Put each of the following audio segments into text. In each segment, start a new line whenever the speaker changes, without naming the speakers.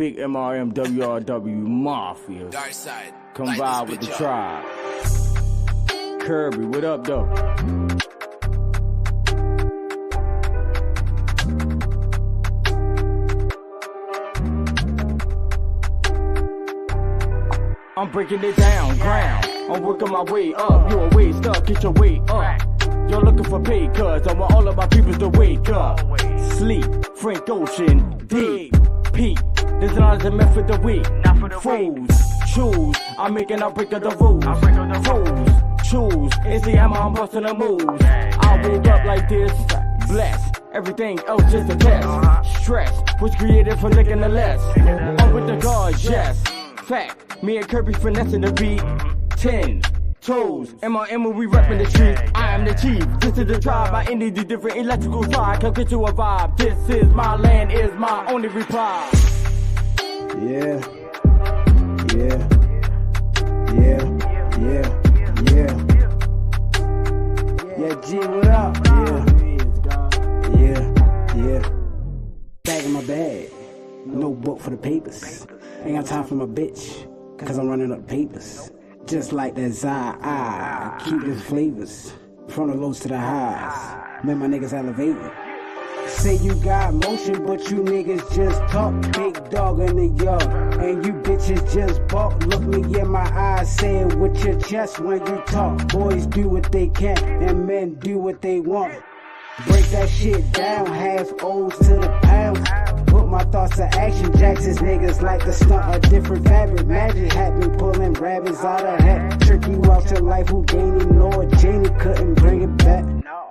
big MRMWRW Mafia. Come vibe with the tribe. Kirby, what up, though? I'm breaking it down, ground. I'm working my way up. You a way stuck, get your weight up. You're looking for pay, cuz I want all of my people to wake up. Sleep, Frank Ocean, dig, peak. There's not a method of week. Fools, choose. I'm making a break of the rules. Fools, choose. It's the hammer, I'm busting the moves. I woke up like this, blessed. Everything else just a test. Stress was created for licking the less. I'm with the guards, yes. Fact, me and Kirby finessing the beat. 10 toes, MRM, we reppin' the street. I am the chief, this is the tribe. I ended the different electrical side. Come get you a vibe. This is my land, is my only reply.
Yeah, G, what up? Yeah. Bag in my bag, no book for the papers. Ain't got time for my bitch, cause I'm running up papers. Just like that Z3RO, keep the flavors, from the lows to the highs. Man, my niggas elevating. Say you got motion, but you niggas just talk. Big dog in the yard, and you bitches just balk. Look me in my eyes, say it with your chest when you talk. Boys do what they can, and men do what they want. Break that shit down, half O's to the pounds. Put my thoughts to action, Jackson's niggas like the stunt, a different fabric. Magic happen, pulling rabbits out of hat. Tricky walks to life, Houdini, Lord Janie couldn't bring it back.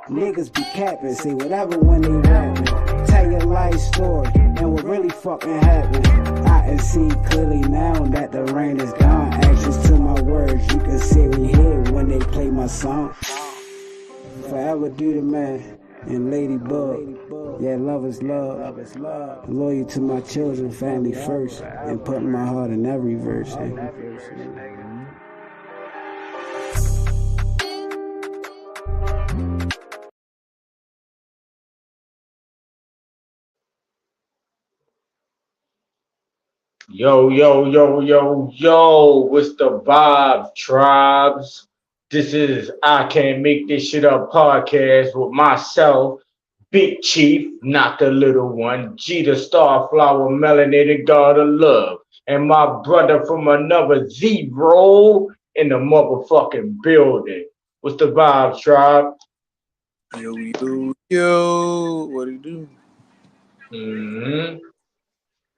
Niggas be capping, say whatever when they rapping. Tell your life story, and what really fucking happened. I can see clearly now that the rain is gone. Actions to my words, you can see me here when they play my song. Forever do the man. And Ladybug, yeah, love is love. Loyal to my children, family first, and putting my heart in every verse.
Yo, what's the vibe, tribes? This is I Can't Make This Shit Up podcast with myself, Big Chief, not the little one, GeeDaStarFlower, melanated god of love, and my brother from another Z3RO in the motherfucking building. What's the vibes, tribe?
Yo, we do. Yo, what do you do?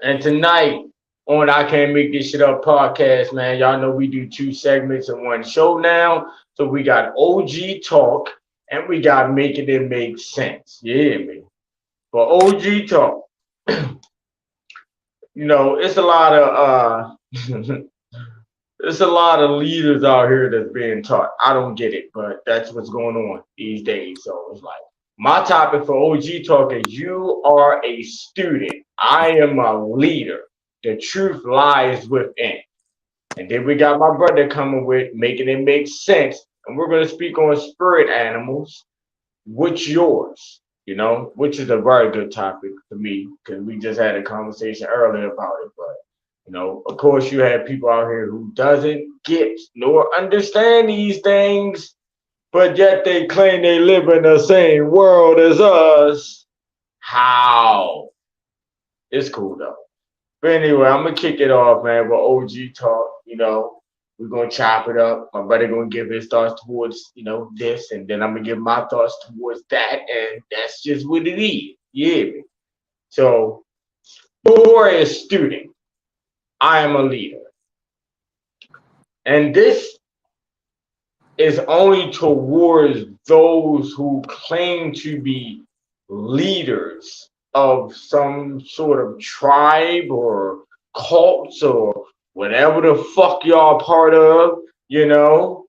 And tonight on I Can't Make This Shit Up podcast, man, y'all know we do 2 segments in one show now. So we got OGTalk and we got Making It Make Sense. Yeah, man. For OGTalk, you know, it's a lot of it's a lot of leaders out here that's being taught. I don't get it, but that's what's going on these days. So it's like my topic for OGTalk is you are a student. I am a leader. The truth lies within. And then we got my brother coming with Making It Make Sense. And we're going to speak on spirit animals. Which yours? You know, which is a very good topic for me because we just had a conversation earlier about it. But, you know, of course, you have people out here who doesn't get nor understand these things, but yet they claim they live in the same world as us. How? It's cool, though. But anyway, I'm going to kick it off, man, with OGTalk. You know, we're going to chop it up. My brother going to give his thoughts towards, you know, this, and then I'm going to give my thoughts towards that, and that's just what it is. Yeah. So, for a student, I am a leader. And this is only towards those who claim to be leaders of some sort of tribe or cults or whatever the fuck y'all part of, you know.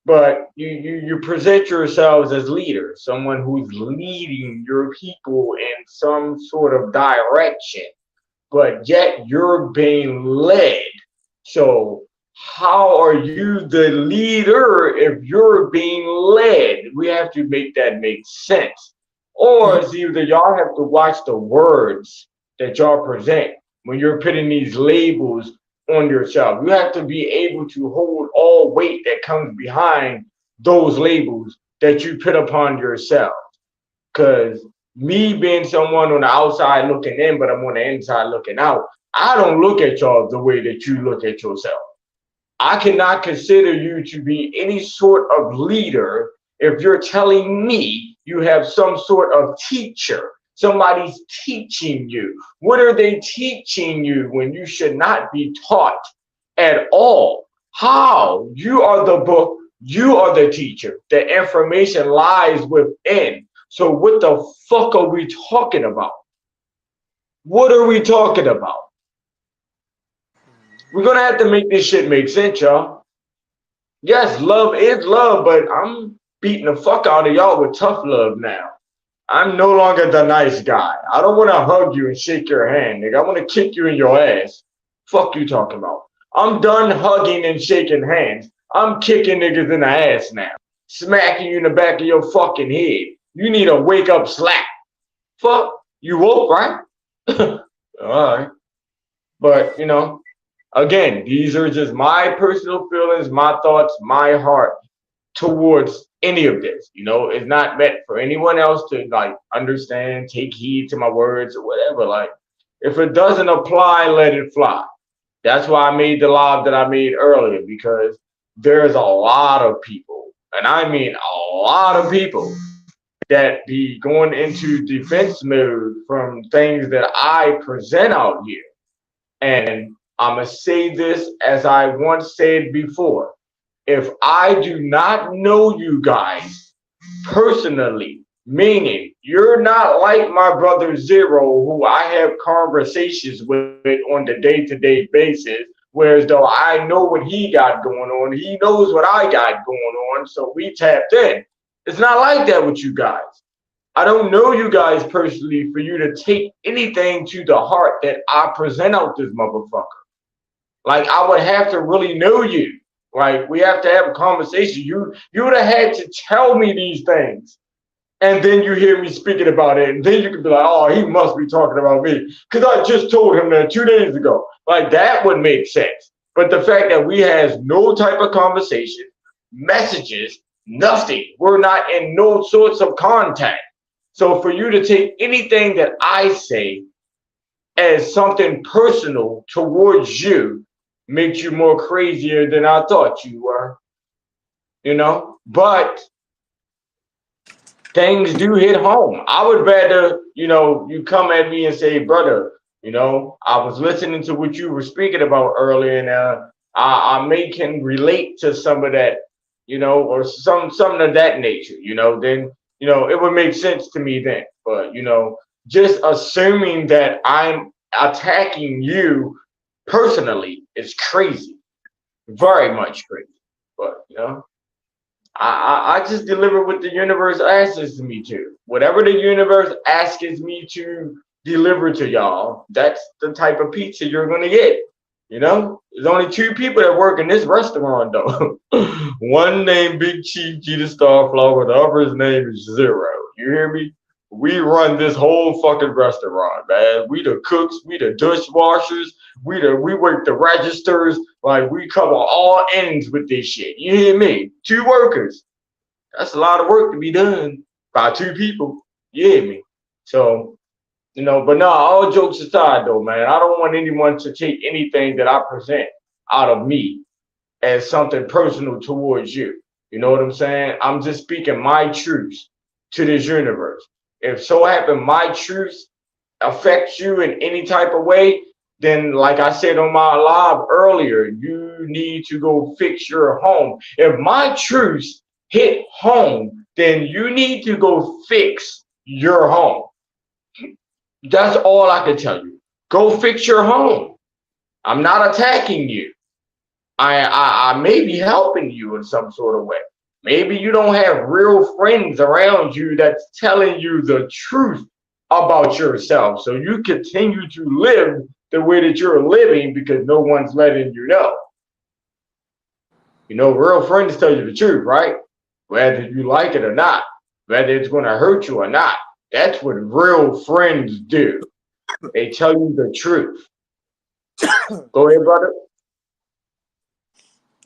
But you present yourselves as leaders, someone who's leading your people in some sort of direction, but yet you're being led. So how are you the leader if you're being led? We have to make that make sense. Or it's either y'all have to watch the words that y'all present when you're putting these labels on yourself. You have to be able to hold all weight that comes behind those labels that you put upon yourself. Because me being someone on the outside looking in, but I'm on the inside looking out, I don't look at y'all the way that you look at yourself. I cannot consider you to be any sort of leader if you're telling me you have some sort of teacher. Somebody's teaching you. What are they teaching you when you should not be taught at all? How? You are the book. You are the teacher. The information lies within. So what the fuck are we talking about? What are we talking about? We're going to have to make this shit make sense, y'all. Yes, love is love, but I'm beating the fuck out of y'all with tough love now. I'm no longer the nice guy. I don't want to hug you and shake your hand, nigga. I want to kick you in your ass. Fuck you talking about. I'm done hugging and shaking hands. I'm kicking niggas in the ass now. Smacking you in the back of your fucking head. You need a wake up slap. Fuck. You woke, right? All right. But, you know, again, these are just my personal feelings, my thoughts, my heart towards any of this. You know, it's not meant for anyone else to like understand, take heed to my words or whatever. Like, if it doesn't apply, let it fly. That's why I made the live that I made earlier, because there's a lot of people, and I mean a lot of people, that be going into defense mode from things that I present out here. And I'm going to say this as I once said before. If I do not know you guys personally, meaning you're not like my brother Z3RO, who I have conversations with on the day-to-day basis, whereas though I know what he got going on, he knows what I got going on, so we tapped in. It's not like that with you guys. I don't know you guys personally for you to take anything to the heart that I present out this motherfucker. Like, I would have to really know you. Like, we have to have a conversation. You would have had to tell me these things. And then you hear me speaking about it. And then you could be like, oh, he must be talking about me, because I just told him that 2 days ago. Like, that would make sense. But the fact that we have no type of conversation, messages, nothing. We're not in no sorts of contact. So for you to take anything that I say as something personal towards you makes you more crazier than I thought you were, you know. But things do hit home. I would rather, you know, you come at me and say, brother, you know, I was listening to what you were speaking about earlier, and I may can relate to some of that, you know, or something of that nature, you know, then, you know, it would make sense to me then. But, you know, just assuming that I'm attacking you personally is crazy, very much crazy. But, you know, I just deliver what the universe asks me to. Whatever the universe asks me to deliver to y'all, that's the type of pizza you're gonna get. You know, there's only 2 people that work in this restaurant though. One named BigChiefGeeDaStarFlower, the other's name is Z3RO. You hear me? We run this whole fucking restaurant, man. We the cooks, we the dishwashers, we work the registers, like we cover all ends with this shit. You hear me? 2 workers. That's a lot of work to be done by 2 people. You hear me? So, you know, but no, all jokes aside though, man, I don't want anyone to take anything that I present out of me as something personal towards you. You know what I'm saying? I'm just speaking my truth to this universe. If so happen my truth affects you in any type of way, then like I said on my live earlier, you need to go fix your home. If my truth hit home, then you need to go fix your home. That's all I can tell you. Go fix your home. I'm not attacking you. I may be helping you in some sort of way. Maybe you don't have real friends around you that's telling you the truth about yourself. So you continue to live the way that you're living because no one's letting you know. You know, real friends tell you the truth, right? Whether you like it or not, whether it's going to hurt you or not. That's what real friends do. They tell you the truth. Go ahead, brother.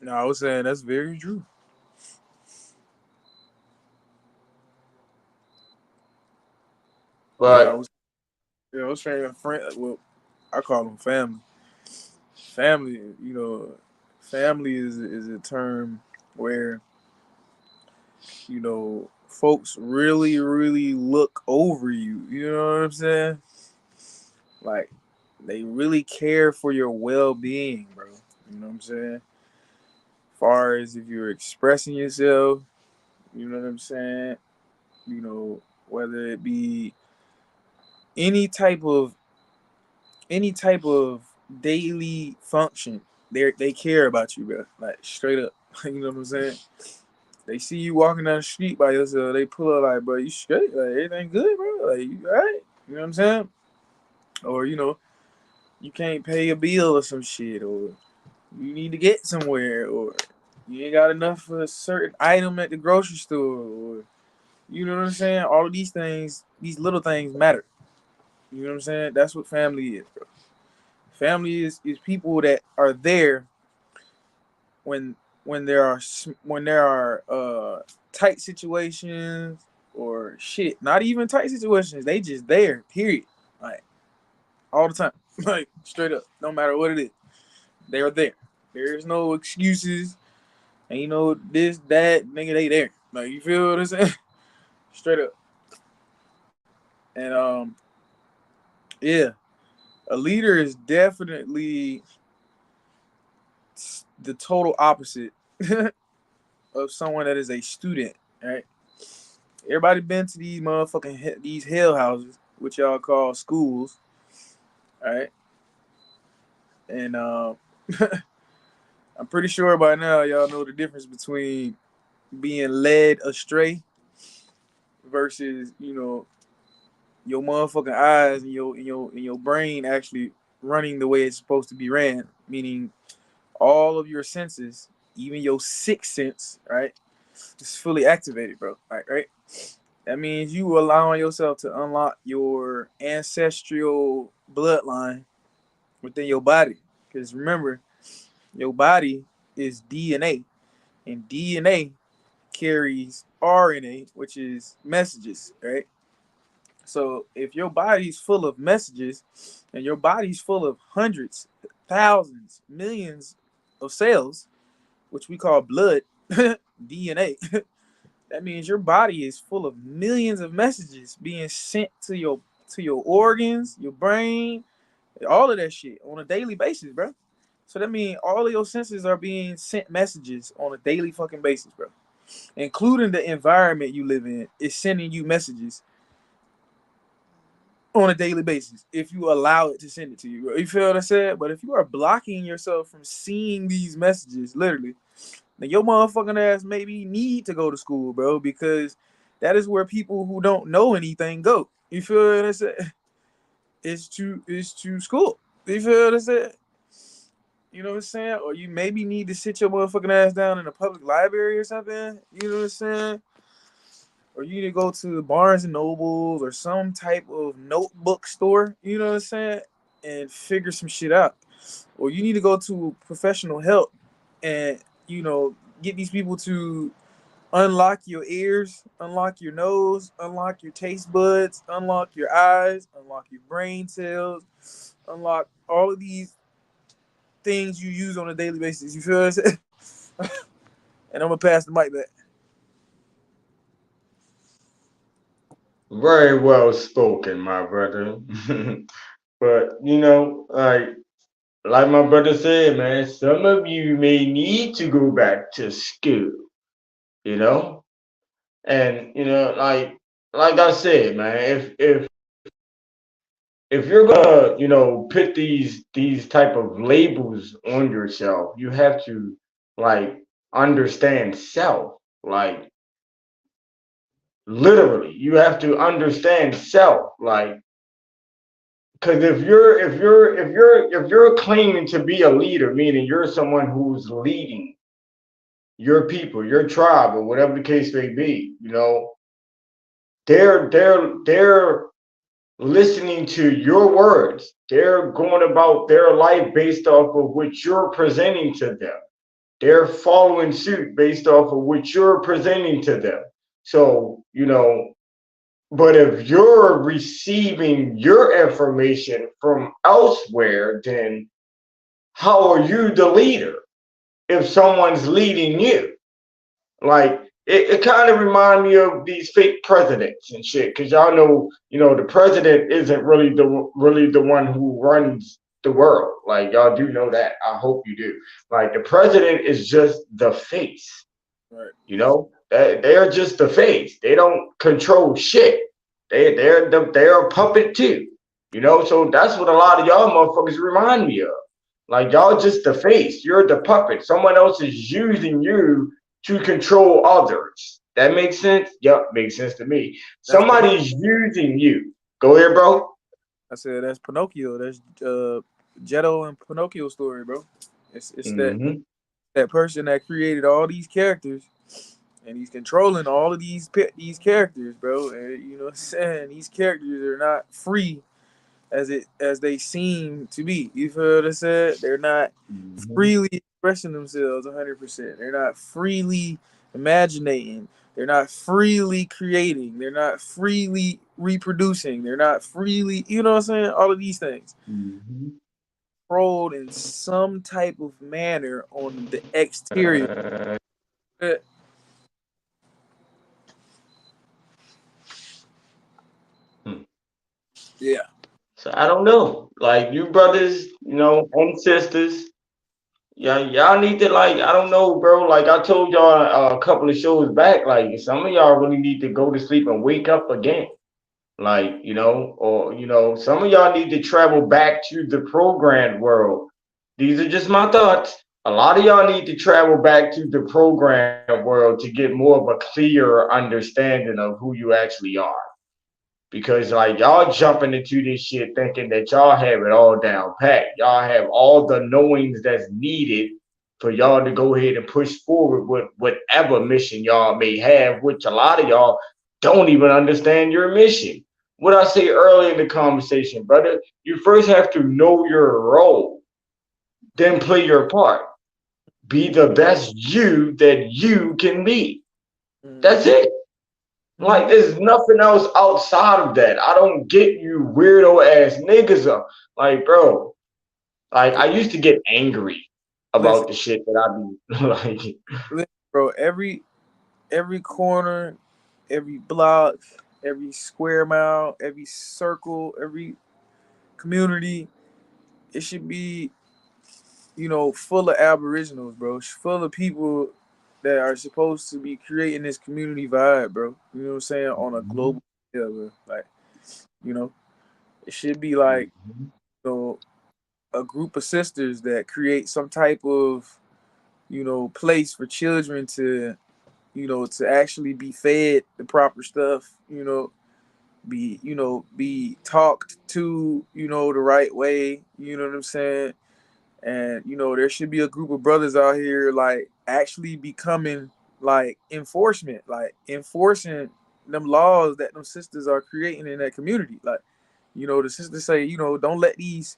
No, I was saying that's very true. Yeah,
But
I was saying friend. Well, I call them family. Family, family is a term where folks really, really look over you. You know what I'm saying? Like they really care for your well-being, bro. You know what I'm saying? As far as if you're expressing yourself, you know what I'm saying? Whether it be any type of any type of daily function, they care about you, bro. Like straight up. You know what I'm saying? They see you walking down the street by yourself, they pull up like, bro, you straight? Like everything good, bro? Like you alright? You know what I'm saying? Or you can't pay a bill or some shit, or you need to get somewhere, or you ain't got enough for a certain item at the grocery store, or you know what I'm saying? All of these things, these little things matter. You know what I'm saying? That's what family is, bro. Family is people that are there when when there are tight situations or shit. Not even tight situations. They just there. Period. Like all the time. Like straight up. No matter what it is, they're there. There's no excuses. And this, that, nigga, they there. Like you feel what I'm saying? Straight up. And yeah, a leader is definitely the total opposite of someone that is a student, right? Everybody been to these motherfucking these hell houses, which y'all call schools, right? And I'm pretty sure by now y'all know the difference between being led astray versus your motherfucking eyes and your brain actually running the way it's supposed to be ran, meaning all of your senses, even your sixth sense, right, is fully activated, bro. Right? That means you allowing yourself to unlock your ancestral bloodline within your body. Because remember, your body is DNA, and DNA carries RNA, which is messages, right? So if your body's full of messages and your body's full of hundreds, thousands, millions of cells, which we call blood, DNA, that means your body is full of millions of messages being sent to your organs, your brain, all of that shit on a daily basis, bro. So that means all of your senses are being sent messages on a daily fucking basis, bro. Including the environment you live in is sending you messages on a daily basis if you allow it to send it to you, bro. You feel what I said? But if you are blocking yourself from seeing these messages, literally, then your motherfucking ass maybe need to go to school, bro, because that is where people who don't know anything go. You feel what I said? It's to school. You feel what I said? You know what I'm saying? Or you maybe need to sit your motherfucking ass down in a public library or something. You know what I'm saying? Or you need to go to Barnes and Nobles or some type of notebook store, you know what I'm saying, and figure some shit out. Or you need to go to professional help and, get these people to unlock your ears, unlock your nose, unlock your taste buds, unlock your eyes, unlock your brain cells, unlock all of these things you use on a daily basis. You feel what I'm saying? And I'm gonna pass the mic back.
very well spoken, my brother. But like my brother said, man, some of you may need to go back to school, you know, and like I said, man, if you're gonna put these type of labels on yourself, you have to like understand self, like literally, you have to understand self, like. Because if you're claiming to be a leader, meaning you're someone who's leading your people, your tribe, or whatever the case may be, they're listening to your words. They're going about their life based off of what you're presenting to them. They're following suit based off of what you're presenting to them. So, but if you're receiving your information from elsewhere, then how are you the leader if someone's leading you? Like it kind of remind me of these fake presidents and shit, because y'all know, the president isn't really the one who runs the world. Like y'all do know that. I hope you do. Like the president is just the face.
Right.
They're just the face. They don't control shit. They're a puppet too. So that's what a lot of y'all motherfuckers remind me of. Like y'all just the face. You're the puppet. Someone else is using you to control others. That makes sense? Yep, makes sense to me.
That's
Somebody's using you. Go ahead, bro.
I said that's Pinocchio. That's Jetto and Pinocchio story, bro. It's
Mm-hmm.
that person that created all these characters, and he's controlling all of these characters, bro. And you know what I'm saying? These characters are not free as they seem to be. You feel what I said? They're not
Mm-hmm.
freely expressing themselves 100%. They're not freely imaginating. They're not freely creating. They're not freely reproducing. They're not freely, you know what I'm saying? All of these things.
Mm-hmm.
Controlled in some type of manner on the exterior. Yeah.
So I don't know. Like you brothers, and sisters, yeah, y'all need to, like, I don't know, bro. Like I told y'all a couple of shows back, like some of y'all really need to go to sleep and wake up again. Like, or some of y'all need to travel back to the programmed world. These are just my thoughts. A lot of y'all need to travel back to the programmed world to get more of a clearer understanding of who you actually are. Because like y'all jumping into this shit thinking that y'all have it all down pat. Y'all have all the knowings that's needed for y'all to go ahead and push forward with whatever mission y'all may have, which a lot of y'all don't even understand your mission. What I say earlier in the conversation, brother, you first have to know your role, then play your part. Be the best you that you can be. That's it. Like, there's nothing else outside of that. I don't get you weirdo ass niggas up. Like, bro, like I used to get angry
Listen,
about the shit that I be like.
listen, bro. Every corner, every block, every square mile, every circle, every community, it should be, full of aboriginals, bro. Full of people that are supposed to be creating this community vibe, bro. You know what I'm saying? On a global scale, bro. Like, you know, it should be like, a group of sisters that create some type of, place for children to, to actually be fed the proper stuff, be talked to, the right way, you know what I'm saying? And there should be a group of brothers out here like actually becoming like enforcing them laws that them sisters are creating in that community. Like, the sisters say, don't let these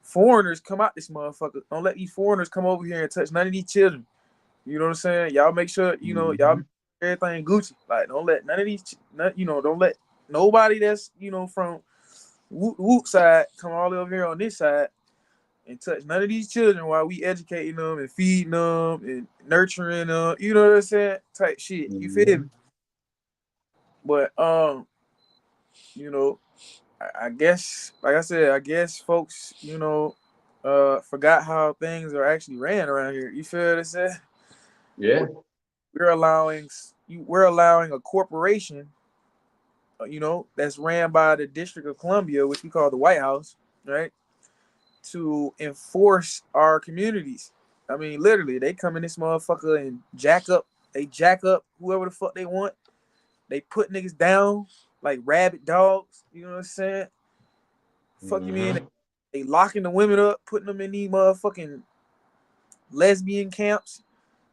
foreigners come out this motherfucker. Don't let these foreigners come over here and touch none of these children. You know what I'm saying? Y'all make sure, y'all make everything Gucci. Like, don't let none of these, don't let nobody that's, from Woot side come all over here on this side and touch none of these children while we educating them and feeding them and nurturing them. You know what I'm saying? Type shit. You feel me? But you know, I guess, like I said, I guess folks, forgot how things are actually ran around here. You feel what I said?
Yeah.
We're allowing a corporation, that's ran by the District of Columbia, which we call the White House, right, to enforce our communities. I mean, literally, they come in this motherfucker and jack up whoever the fuck they want. They put niggas down like rabid dogs. You know what I'm saying? Fuck you mean? They locking the women up, putting them in these motherfucking lesbian camps.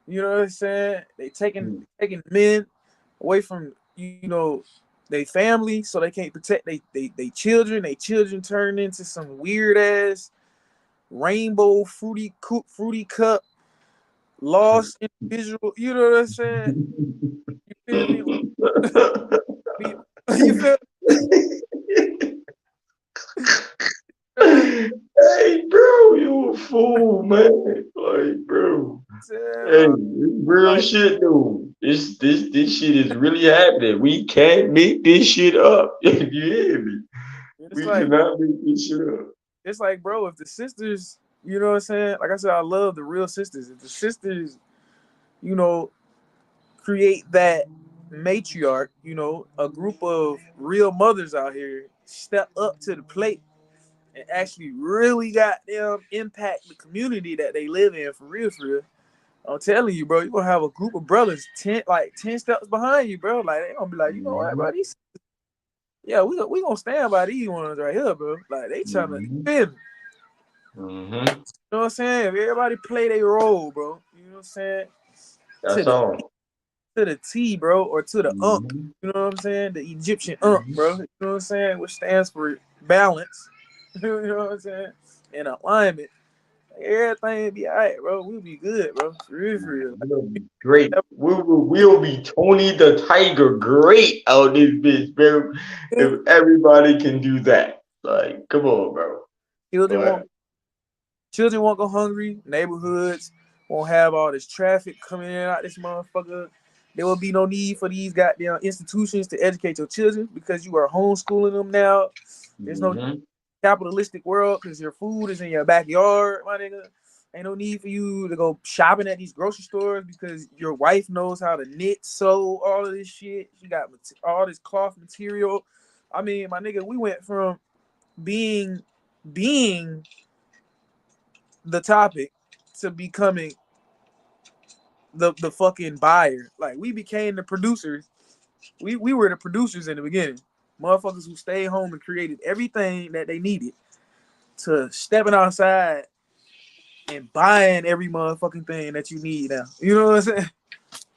You know what I'm saying? They taking men away from, they family, so they can't protect they children. They children turn into some weird ass rainbow fruity cup lost individual. You know what I'm saying? You feel me? You feel?
Hey, bro, you a fool, man. Like, bro. Hey, real
like,
shit, though. This shit is really happening. We can't make this shit up. You hear me?
it's
We
like
cannot make this shit up.
it's like, bro, if the sisters, you know what I'm saying? Like I said, I love the real sisters. If the sisters, you know, create that matriarch, you know, a group of real mothers out here step up to the plate and actually really got them impact the community that they live in for real, for real. I'm telling you, bro, you're gonna have a group of brothers 10 steps behind you, bro. Like they gonna be like, you know what, bro, these yeah, we gonna stand by these ones right here, bro. Like they trying to feel me.
Mm-hmm.
You know what I'm saying? If everybody play their role, bro. You know what I'm saying?
That's all.
To the T, bro, or to the Unk.
Mm-hmm.
You know what I'm saying? The Egyptian Unk, bro. You know what I'm saying? Which stands for balance. You know what I'm saying? And alignment. Everything be all right, bro. We'll be good, bro. For real, for real.
We'll be great. We'll be Tony the Tiger great out this bitch, bro. If everybody can do that. Like, come on, bro.
Children
But,
won't go hungry. Neighborhoods won't have all this traffic coming in and out this motherfucker. There will be no need for these goddamn institutions to educate your children because you are homeschooling them now. There's no capitalistic world because your food is in your backyard, my nigga. Ain't no need for you to go shopping at these grocery stores because your wife knows how to knit, sew, all of this shit. She got all this cloth material. I mean, my nigga, we went from being the topic to becoming the fucking buyer. Like we became the producers. We were the producers in the beginning. Motherfuckers who stayed home and created everything that they needed to stepping outside and buying every motherfucking thing that you need now. You know what I'm saying?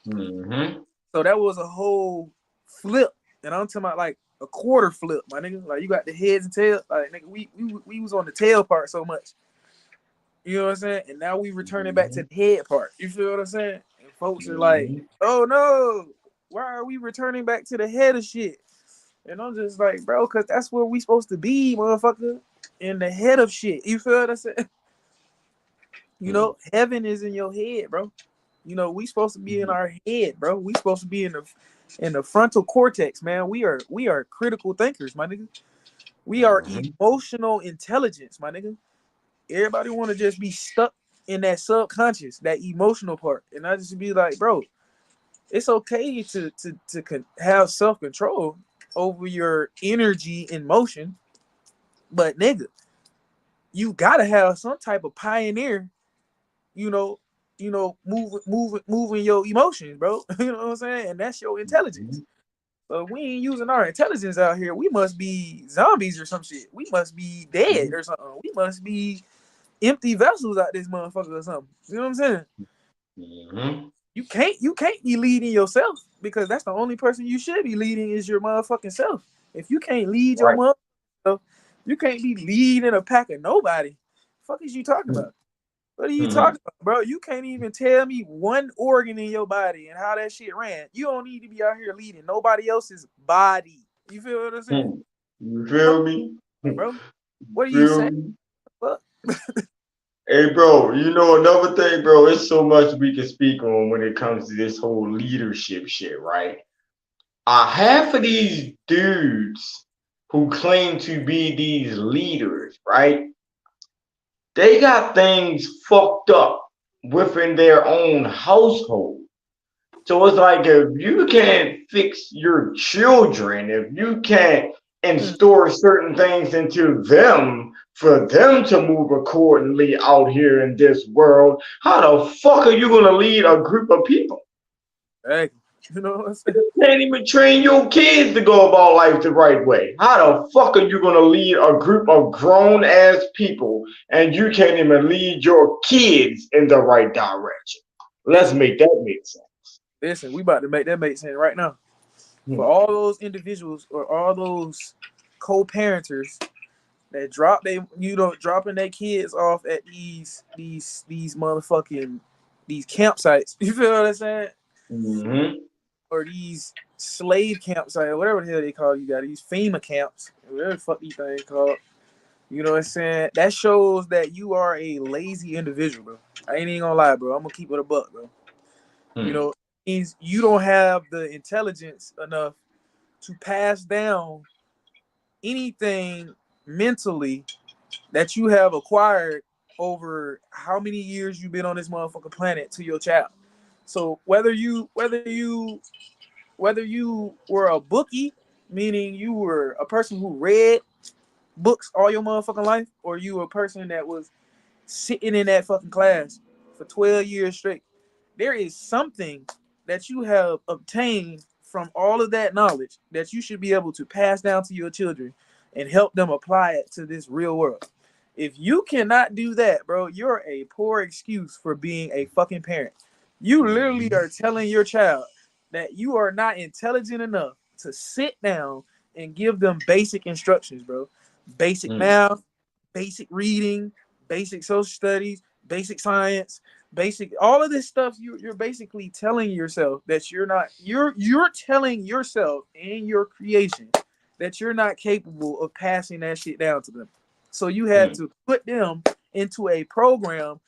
mm-hmm.
So that was a whole flip. And I'm talking about like a quarter flip, my nigga. Like you got the heads and tails. Like nigga, we was on the tail part so much. You know what I'm saying? And now we returning back to the head part. You feel what I'm saying? And folks are like, oh no, why are we returning back to the head of shit? And I'm just like, bro, because that's where we supposed to be, motherfucker. In the head of shit. You feel what I'm saying? You know, heaven is in your head, bro. You know, we supposed to be in our head, bro. We supposed to be in the frontal cortex, man. We are critical thinkers, my nigga. We are emotional intelligence, my nigga. Everybody want to just be stuck in that subconscious, that emotional part. And I just be like, bro, it's okay to have self-control over your energy and motion. But nigga, you gotta have some type of pioneer, moving your emotions, bro. You know what I'm saying? And that's your intelligence. So if we ain't using our intelligence out here, we must be zombies or some shit. We must be dead or something. We must be empty vessels out this motherfucker or something. You know what I'm saying? You can't be leading yourself because that's the only person you should be leading is your motherfucking self. If you can't lead your motherfucking self, you can't be leading a pack of nobody. The fuck is you talking about? What are you talking about, bro? You can't even tell me one organ in your body and how that shit ran. You don't need to be out here leading nobody else's body. You feel what I'm saying?
You feel me?
Bro, what are you saying? What?
Hey, bro, you know another thing, bro, it's so much we can speak on when it comes to this whole leadership shit, right? Half of these dudes who claim to be these leaders, right? They got things fucked up within their own household. So it's like if you can't fix your children, if you can't install certain things into them for them to move accordingly out here in this world, how the fuck are you gonna lead a group of people?
Hey, you know what I'm saying?
You can't even train your kids to go about life the right way. How the fuck are you gonna lead a group of grown ass people and you can't even lead your kids in the right direction? Let's make that make sense.
Listen, we about to make that make sense right now. for all those individuals or all those co-parenters that dropping their kids off at these motherfucking these campsites. You feel what I'm saying?
Mm-hmm.
Or these slave campsites, or whatever the hell they call you got these FEMA camps, whatever the fuck these things called. You know what I'm saying? That shows that you are a lazy individual, bro. I ain't even gonna lie, bro. I'm gonna keep it a buck, bro. You know, it means you don't have the intelligence enough to pass down anything mentally that you have acquired over how many years you've been on this motherfucking planet to your child. So whether you were a bookie, meaning you were a person who read books all your motherfucking life, or you were a person that was sitting in that fucking class for 12 years straight, there is something that you have obtained from all of that knowledge that you should be able to pass down to your children and help them apply it to this real world. If you cannot do that, bro, you're a poor excuse for being a fucking parent. You literally are telling your child that you are not intelligent enough to sit down and give them basic instructions, bro. Basic math, basic reading, basic social studies, basic science, basic all of this stuff. You're basically telling yourself that you're telling yourself and your creation that you're not capable of passing that shit down to them. So you had to put them into a program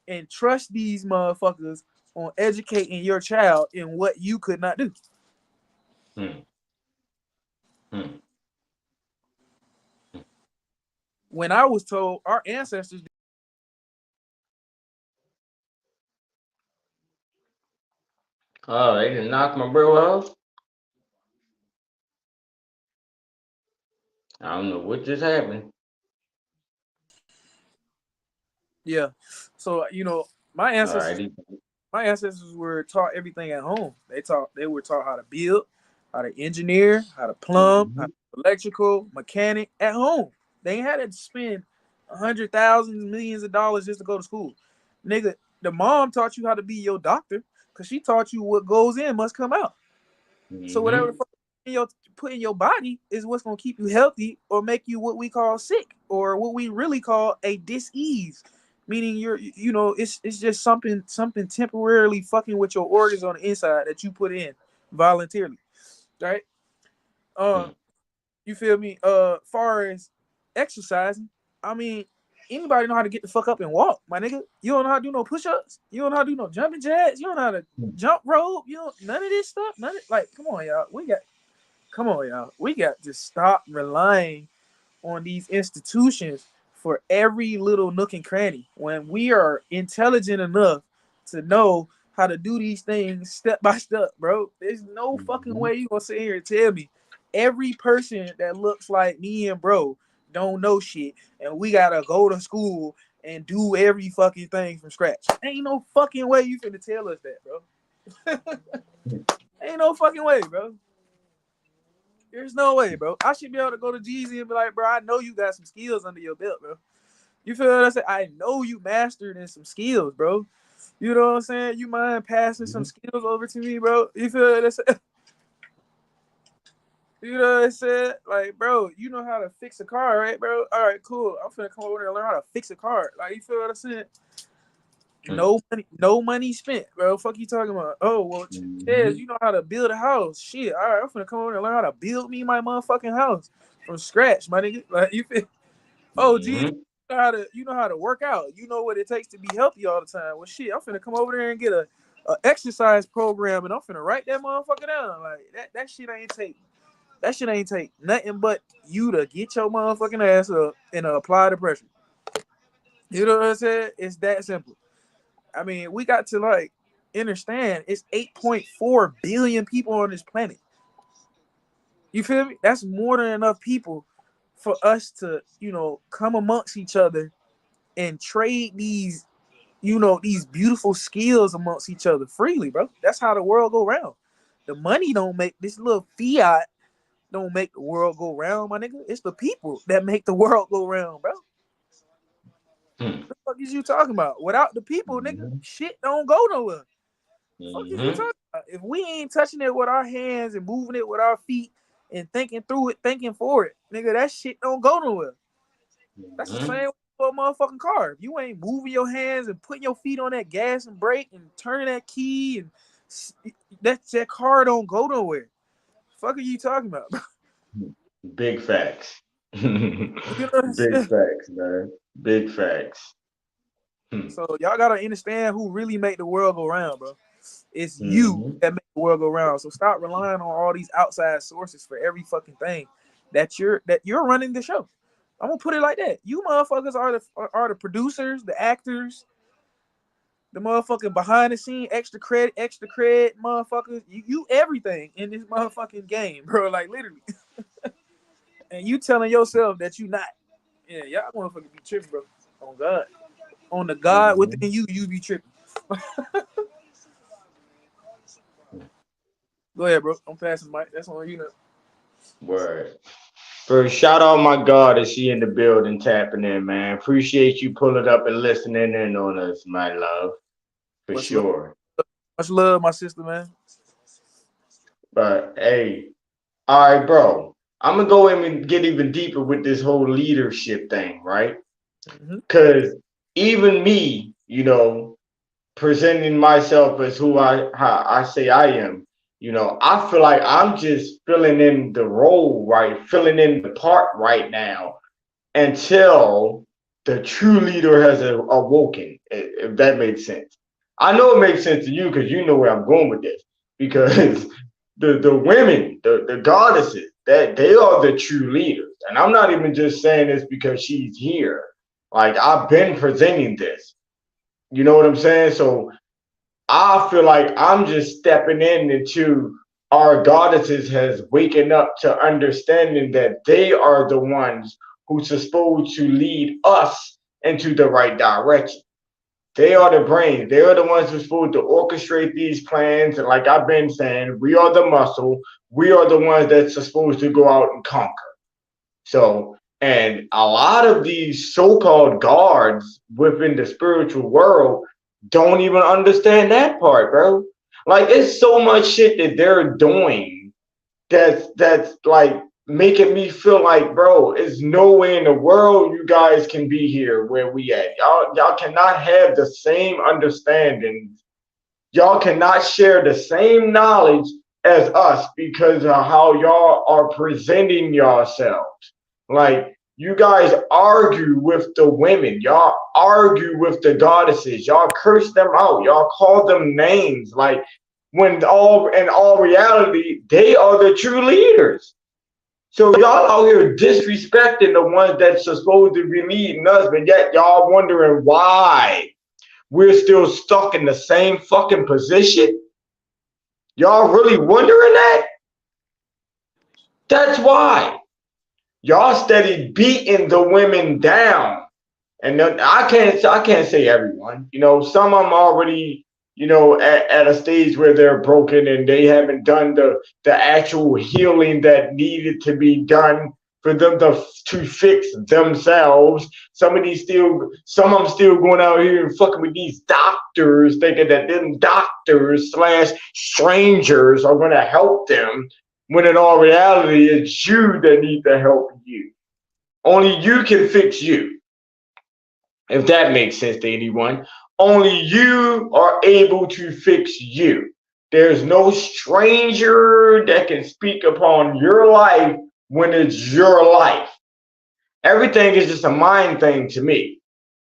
and trust these motherfuckers on educating your child in what you could not do. When I was told our ancestors.
Oh, they didn't knock my bro off? I don't know what just happened.
Yeah. So, my ancestors
Alrighty.
my ancestors were taught everything at home. They were taught how to build, how to engineer, how to plumb, how to electrical, mechanic at home. They ain't had to spend 100,000 millions of dollars just to go to school. Nigga, the mom taught you how to be your doctor because she taught you what goes in must come out. So whatever the fuck put in your body is what's gonna keep you healthy or make you what we call sick or what we really call a dis-ease. Meaning it's just something temporarily fucking with your organs on the inside that you put in voluntarily. Right? You feel me? Far as exercising, I mean, anybody know how to get the fuck up and walk, my nigga. You don't know how to do no push-ups, you don't know how to do no jumping jacks, you don't know how to jump rope, you don't none of this stuff. Come on, y'all. We got to stop relying on these institutions for every little nook and cranny when we are intelligent enough to know how to do these things step by step, bro. There's no fucking way you gonna sit here and tell me every person that looks like me and bro don't know shit and we gotta go to school and do every fucking thing from scratch. Ain't no fucking way you finna tell us that, bro. Ain't no fucking way, bro. There's no way, bro. I should be able to go to Jeezy and be like, bro, I know you got some skills under your belt, bro. You feel what I say? I know you mastered in some skills, bro. You know what I'm saying? You mind passing some skills over to me, bro? You feel what I say? You know what I said? Like, bro, you know how to fix a car, right, bro? All right, cool. I'm finna come over there and learn how to fix a car. Like, you feel what I said? No money spent, bro. Fuck you talking about? Oh, well, Chaz, you know how to build a house. Shit. All right, I'm finna come over and learn how to build me my motherfucking house from scratch, my nigga. Like, you feel? Oh, geez, you know how to work out. You know what it takes to be healthy all the time. Well, shit, I'm finna come over there and get a exercise program, and I'm finna write that motherfucker down. Like that shit ain't take nothing but you to get your motherfucking ass up and apply the pressure. You know what I'm saying? It's that simple. I mean, we got to understand it's 8.4 billion people on this planet. You feel me? That's more than enough people for us to, come amongst each other and trade these beautiful skills amongst each other freely, bro. That's how the world go round. The money don't make this little fiat don't make the world go round, my nigga. It's the people that make the world go round, bro. What the fuck is you talking about? Without the people, nigga, shit don't go nowhere. Fuck is you talking about? if we ain't touching it with our hands and moving it with our feet and thinking through it, thinking for it, nigga, that shit don't go nowhere. That's the same for a motherfucking car. If you ain't moving your hands and putting your feet on that gas and brake and turning that key, and that car don't go nowhere. Fuck are you talking about?
Big facts.
You know what I'm
Big
saying?
facts, man. Big facts.
So y'all gotta understand who really make the world go round, bro. It's you
Mhm.
that make the world go round. So stop relying on all these outside sources for every fucking thing that you're running the show. I'm gonna put it like that. You motherfuckers are the producers, the actors, the motherfucking behind the scene, extra credit, motherfuckers. You everything in this motherfucking game, bro. Like literally. And you telling yourself that you not. Yeah, y'all motherfuckers be tripping, bro. On God. On the God within you, you be tripping. Go ahead, bro. I'm passing the mic. That's on you now.
Word. First, shout out my God is she in the building tapping in, man. Appreciate you pulling up and listening in on us, my love. For
Much
sure.
Much love, my sister, man.
But hey, all right, bro. I'm gonna go in and get even deeper with this whole leadership thing, right? Because even me, you know, presenting myself as how I say I am, you know, I feel like I'm just filling in the role, right? Filling in the part right now until the true leader has awoken, if that makes sense. I know it makes sense to you because you know where I'm going with this. Because the women, the goddesses, that they are the true leaders. And I'm not even just saying this because she's here. Like I've been presenting this. You know what I'm saying? So I feel like I'm just stepping into our goddesses has waken up to understanding that they are the ones who's supposed to lead us into the right direction. They are the brains. They are the ones who's supposed to orchestrate these plans. And like I've been saying, we are the muscle. We are the ones that's supposed to go out and conquer. So, and a lot of these so-called guards within the spiritual world don't even understand that part, bro. Like, it's so much shit that they're doing that's like making me feel like, bro, there's no way in the world you guys can be here where we at. Y'all cannot have the same understanding. Y'all cannot share the same knowledge as us because of how y'all are presenting yourselves. Like, you guys argue with the women. Y'all argue with the goddesses. Y'all curse them out. Y'all call them names. Like, when in all reality, they are the true leaders. So y'all out here disrespecting the ones that's supposed to be leading us, but yet y'all wondering why we're still stuck in the same fucking position. Y'all really wondering that? That's why. Y'all steady beating the women down. And I can't say everyone. You know, some of them already, you know, at a stage where they're broken and they haven't done the actual healing that needed to be done for them to fix themselves. Some of them still going out here and fucking with these doctors, thinking that them doctors / strangers are gonna help them, when in all reality it's you that need to help you. Only you can fix you. If that makes sense to anyone, only you are able to fix you. There's no stranger that can speak upon your life when it's your life. Everything is just a mind thing to me.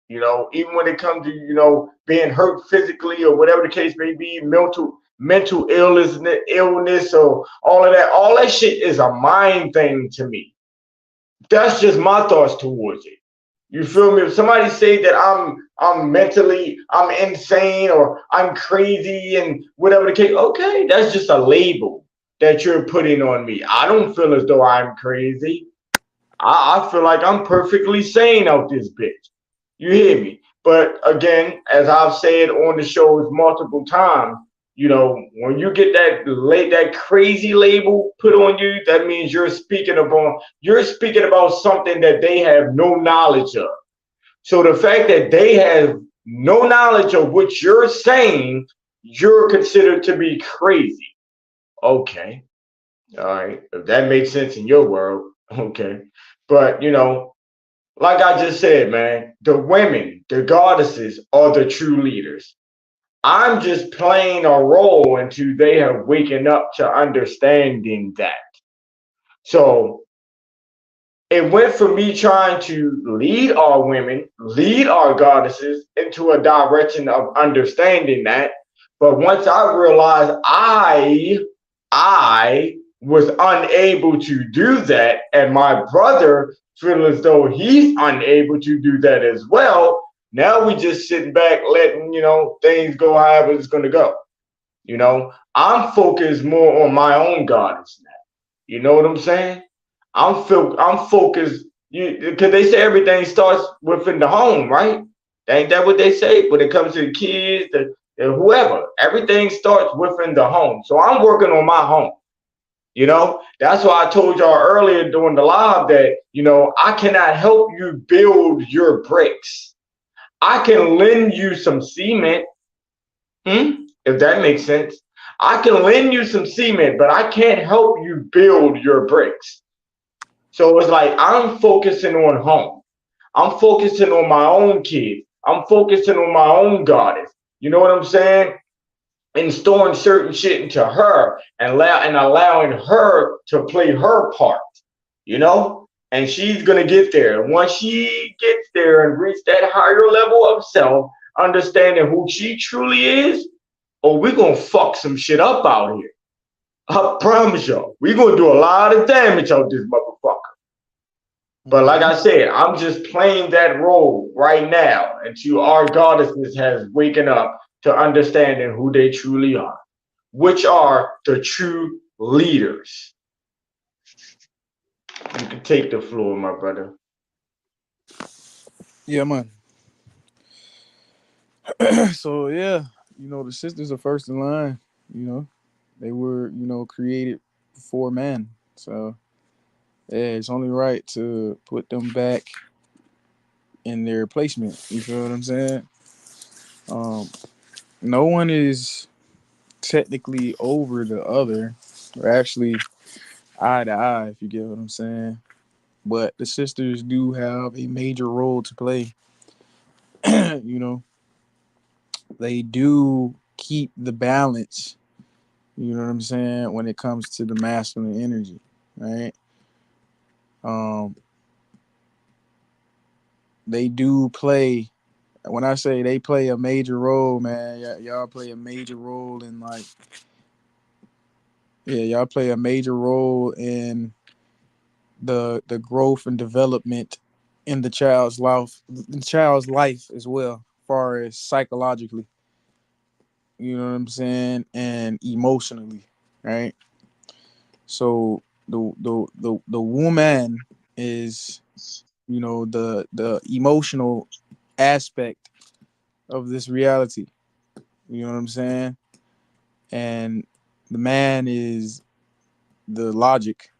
You know, even when it comes to, you know, being hurt physically or whatever the case may be, mental illness or all that shit is a mind thing to me. That's just my thoughts towards it. You feel me? If somebody say that I'm insane or I'm crazy and whatever the case, okay, that's just a label that you're putting on me. I don't feel as though I'm crazy. I feel like I'm perfectly sane out this bitch. You hear me? But again, as I've said on the shows multiple times, you know, when you get that crazy label put on you, that means you're speaking about something that they have no knowledge of. So the fact that they have no knowledge of what you're saying you're considered to be crazy. Okay. All right. If that makes sense in your world, okay. But, like I just said, man, the women, the goddesses are the true leaders. I'm just playing a role until they have waken up to understanding that. So it went from me trying to lead our women, lead our goddesses into a direction of understanding that. But once I realized I was unable to do that, and my brother feel as though he's unable to do that as well. Now we just sitting back, letting things go however it's gonna go. I'm focused more on my own goddess now. You know what I'm saying? I'm focused. Because they say everything starts within the home, right? Ain't that what they say when it comes to the kids, the whoever? Everything starts within the home. So I'm working on my home. That's why I told y'all earlier during the live that I cannot help you build your bricks. I can lend you some cement, if that makes sense. I can lend you some cement, but I can't help you build your bricks. So it's like I'm focusing on home. I'm focusing on my own kids. I'm focusing on my own goddess. You know what I'm saying? And storing certain shit into her and allowing her to play her part. And she's gonna get there. And once she gets there and reach that higher level of self, understanding who she truly is, we're gonna fuck some shit up out here. I promise y'all, we're gonna do a lot of damage out this motherfucker. But like I said, I'm just playing that role right now until our goddesses has waken up to understanding who they truly are, which are the true leaders. You can take the floor, my brother.
Yeah, man. So yeah, the sisters are first in line. They were created before man. So yeah, it's only right to put them back in their placement. You feel what I'm saying? No one is technically over the other, or actually eye to eye, if you get what I'm saying. But the sisters do have a major role to play. They do keep the balance. You know what I'm saying when it comes to the masculine energy, right? They do play. When I say they play a major role, man, y'all play a major role in y'all play a major role in the growth and development in the child's life as well, as far as psychologically. You know what I'm saying, and emotionally, right? So the woman is the emotional aspect of this reality. You know what I'm saying? And the man is the logic,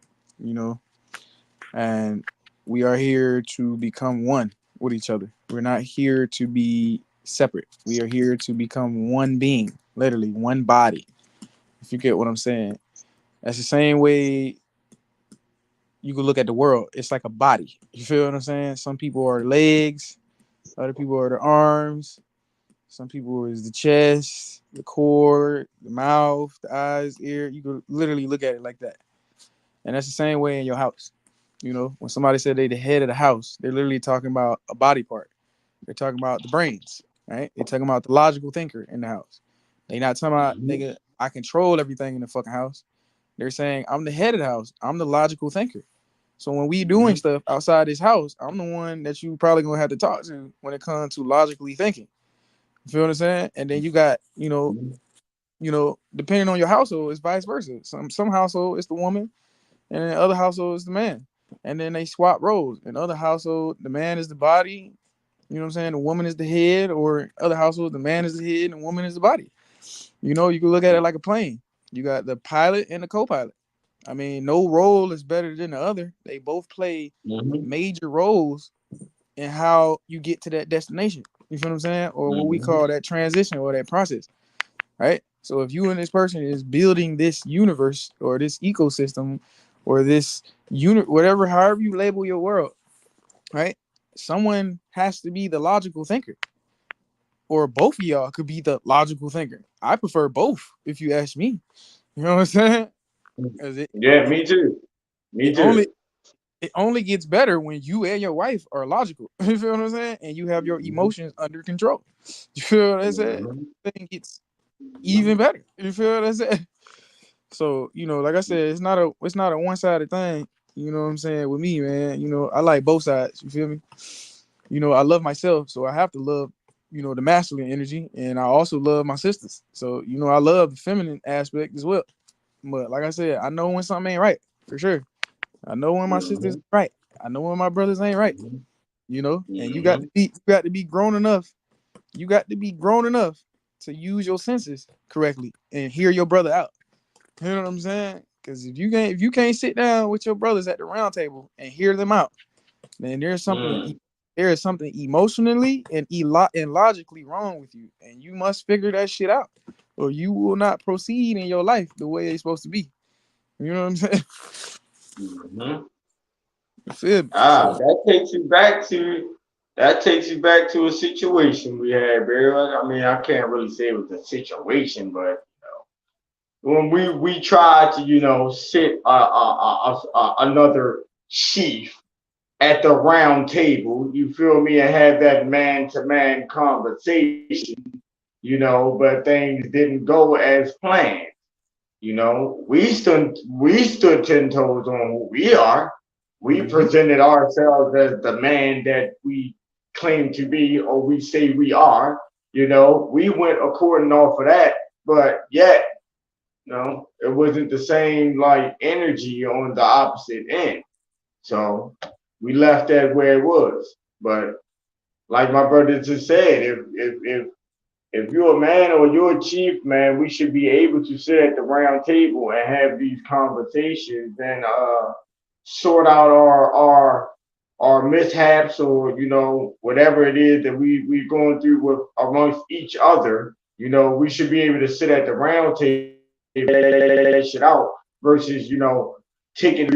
and we are here to become one with each other. We're not here to be separate. We are here to become one being, literally one body. If you get what I'm saying. That's the same way you could look at the world. It's like a body. You feel what I'm saying? Some people are legs, other people are the arms, some people is the chest, the core, the mouth, the eyes, ear. You could literally look at it like that. And that's the same way in your house. When somebody said they the head of the house, they're literally talking about a body part. They're talking about the brains, right? They're talking about the logical thinker in the house. They not talking about, nigga, I control everything in the fucking house. They're saying, I'm the head of the house. I'm the logical thinker. So when we doing stuff outside this house, I'm the one that you probably gonna have to talk to when it comes to logically thinking. You feel what I'm saying? And then you got, depending on your household, it's vice versa. Some household it's the woman, and in other household it's the man. And then they swap roles. In other household, the man is the body. You know what I'm saying? The woman is the head, or other household, the man is the head and the woman is the body. You can look at it like a plane. You got the pilot and the co-pilot. I mean, no role is better than the other. They both play major roles in how you get to that destination. You feel what I'm saying? Or what we call that transition or that process. right? So if you and this person is building this universe or this ecosystem or this unit, whatever, however you label your world, right? Someone has to be the logical thinker, or both of y'all could be the logical thinker. I prefer both, if you ask me. You know what I'm saying? 'Cause
Yeah, me too.
it
Me
only
too.
it only gets better when you and your wife are logical. You feel what I'm saying? And you have your
Mhm.
emotions under control. You feel what I'm saying?
Mhm.
Thing gets even better. You feel what I'm saying? So, like I said, it's not a one-sided thing. You know what I'm saying? With me, man, I like both sides. You feel me? I love myself, so I have to love, the masculine energy, and I also love my sisters. So, I love the feminine aspect as well. But like I said, I know when something ain't right, for sure. I know when my sisters ain't
Mhm.
right. I know when my brothers ain't right.
Mhm.
And you got to be grown enough. You got to be grown enough to use your senses correctly and hear your brother out. You know what I'm saying? Because if you can't sit down with your brothers at the round table and hear them out, then
Mhm.
there is something emotionally and logically wrong with you, and you must figure that shit out, or you will not proceed in your life the way it's supposed to be. You know what I'm saying?
Mhm.
You feel me?
Ah,
So
that takes you back to a situation we had, bro. I mean, I can't really say it was a situation, but when we tried to, sit another chief at the round table, you feel me, and have that man to man conversation, but things didn't go as planned. We stood 10 toes on who we are. We
mhm.
presented ourselves as the man that we claim to be or we say we are. We went according off of that, but yet, it wasn't the same like energy on the opposite end. So we left that where it was. But like my brother just said, if you're a man or you're a chief, man, we should be able to sit at the round table and have these conversations and sort out our mishaps or whatever it is that we're going through with amongst each other. We should be able to sit at the round table and that shit out versus taking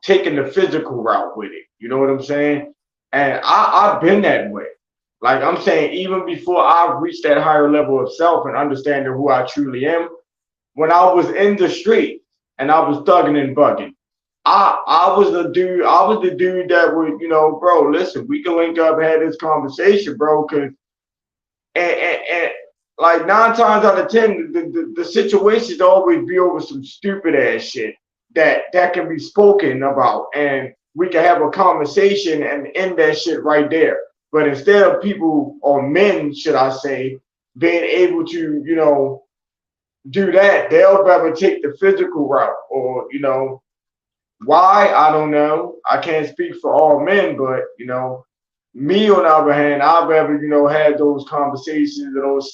taking the physical route with it. You know what I'm saying? And I've been that way. Like I'm saying, even before I reached that higher level of self and understanding who I truly am, when I was in the street and I was thugging and bugging, I was the dude that would, bro, listen, we can link up, have this conversation, bro, cause and like 9 times out of 10, the situations always be over some stupid ass shit that can be spoken about, and we can have a conversation and end that shit right there. But instead of people or men, should I say, being able to, do that, they'll rather take the physical route, or why, I don't know. I can't speak for all men, but me on the other hand, I'd rather have those conversations, those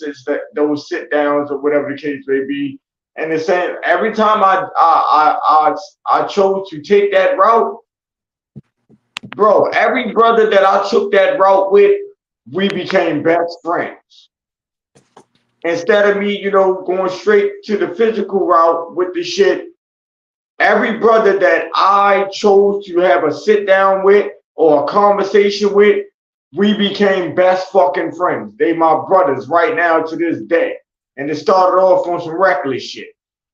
sit downs, or whatever the case may be. And the same every time I chose to take that route, bro. Every brother that I took that route with, we became best friends. Instead of me, going straight to the physical route with the shit, every brother that I chose to have a sit down with or a conversation with, we became best fucking friends. They my brothers right now to this day. And it started off on some reckless shit.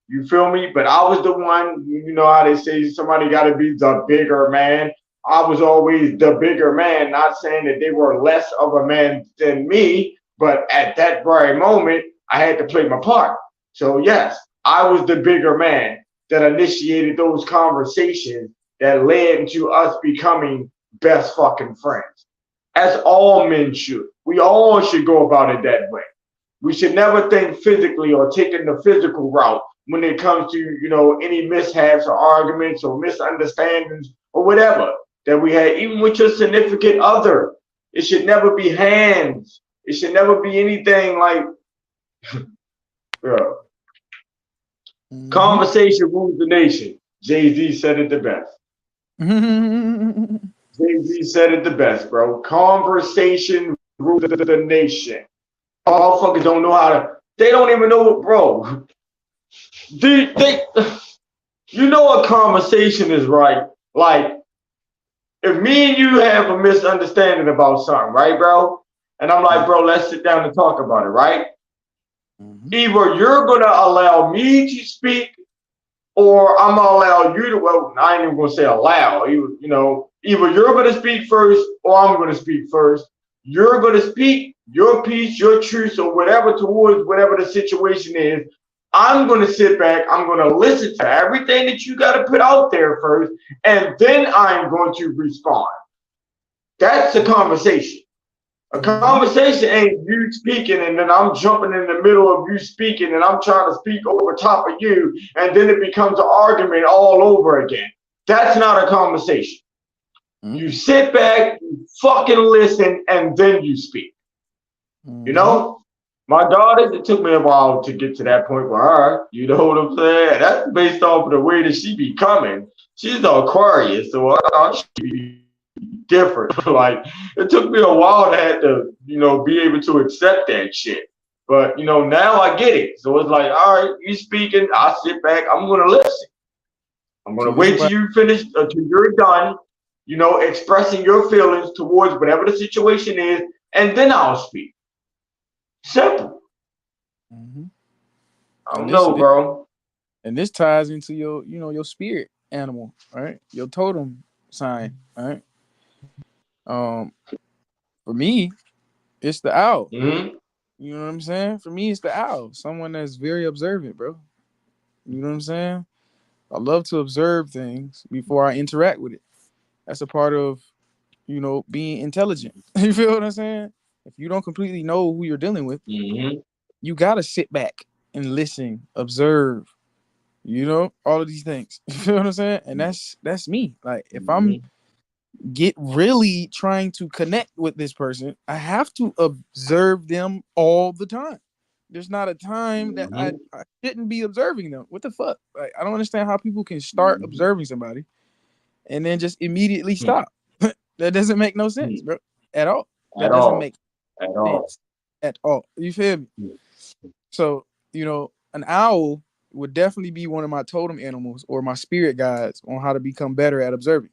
You feel me? But I was the one, you know how they say somebody got to be the bigger man. I was always the bigger man, not saying that they were less of a man than me, but at that very moment, I had to play my part. So, yes, I was the bigger man that initiated those conversations that led to us becoming best fucking friends. As all men should. We all should go about it that way. We should never think physically or taking the physical route when it comes to, any mishaps or arguments or misunderstandings or whatever that we had, even with your significant other. It should never be hands. It should never be anything like, bro.
Mhm.
Conversation rules the nation. Jay-Z said it the best. Jay-Z said it the best, bro. Conversation rules the nation. Motherfuckers don't know how to They don't even know what, bro. You know, a conversation is right. Like, if me and you have a misunderstanding about something, right, bro? And I'm like, bro, let's sit down and talk about it, right? Either you're gonna allow me to speak, or I'm gonna allow you to. Well, I ain't even gonna say allow. You know, either you're gonna speak first, or I'm gonna speak first. You're gonna speak your piece, your truth, or whatever towards whatever the situation is. I'm gonna sit back. I'm gonna listen to everything that you got to put out there first, and then I'm going to respond. That's a conversation. A conversation ain't you speaking and then I'm jumping in the middle of you speaking and I'm trying to speak over top of you, and then it becomes an argument all over again. That's not a conversation. You sit back, you fucking listen, and then you speak. You know? My daughters, it took me a while to get to that point with her. You know what I'm saying? That's based off of the way that she be coming. She's the Aquarius, so she be different. Like, it took me a while to have to, you know, be able to accept that shit. But, you know, now I get it. So it's like, all right, you speaking, I sit back, I'm gonna listen. I'm gonna wait till you finish, till you're done, you know, expressing your feelings towards whatever the situation is, and then I'll speak. Simple. I don't know, bro.
And this ties into your, you know, your spirit animal, right? Your totem sign, right? For me, it's the owl. You know what I'm saying? For me, it's the owl. Someone that's very observant, bro. You know what I'm saying? I love to observe things before I interact with it. That's a part of, you know, being intelligent. You feel what I'm saying? If you don't completely know who you're dealing with, you gotta sit back and listen, observe, you know, all of these things. You feel what I'm saying? And that's me. Like, if I'm really trying to connect with this person, I have to observe them all the time. There's not a time that I shouldn't be observing them. What the fuck? Like, I don't understand how people can start observing somebody and then just immediately stop. That doesn't make no sense, bro. At all. That doesn't make sense at all. You feel me? So, you know, an owl would definitely be one of my totem animals or my spirit guides on how to become better at observing.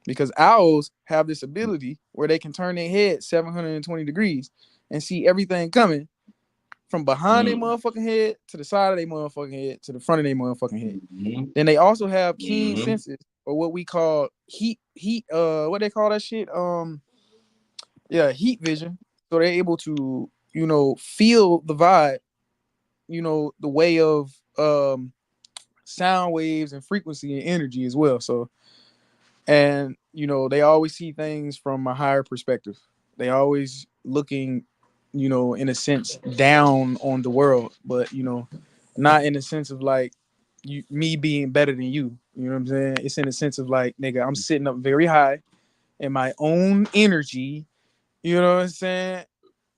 Because owls have this ability where they can turn their head 720 degrees and see everything coming from behind their motherfucking head to the side of their motherfucking head to the front of their motherfucking head. Then they also have keen senses, or what we call heat, what they call that shit? Heat vision. So they're able to, you know, feel the vibe, you know, the way of sound waves and frequency and energy as well. So, and you know, they always see things from a higher perspective. They always looking, you know, in a sense down on the world, but you know, not in the sense of like me being better than you. You know what I'm saying? It's in the sense of like, nigga, I'm sitting up very high in my own energy. You know what I'm saying?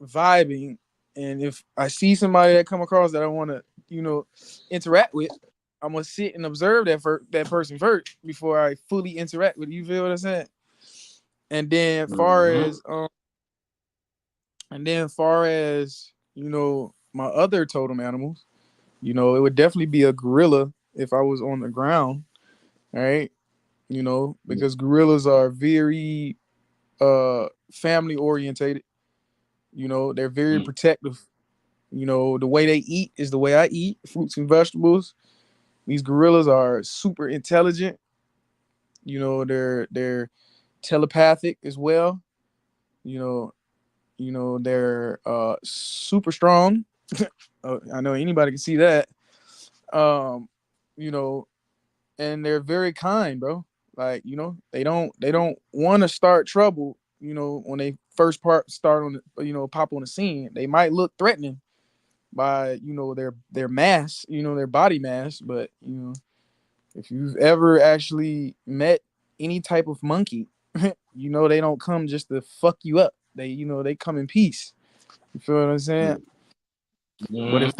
Vibing. And if I see somebody that come across that I want to, you know, interact with, I'm gonna sit and observe that person first before I fully interact with you. Feel what I'm saying? And then far as you know, my other totem animals, you know, it would definitely be a gorilla if I was on the ground, right? You know, because gorillas are very family orientated. You know, they're very protective. You know, the way they eat is the way I eat, fruits and vegetables. These gorillas are super intelligent. You know, they're telepathic as well. You know, they're super strong. I know anybody can see that. You know, and they're very kind, bro. Like, you know, they don't want to start trouble. You know, when they first start on the, you know, pop on the scene, they might look threatening by, you know, their mass, you know, their body mass. But you know, if you've ever actually met any type of monkey, you know, they don't come just to fuck you up. They, you know, they come in peace. You feel what I'm saying? But if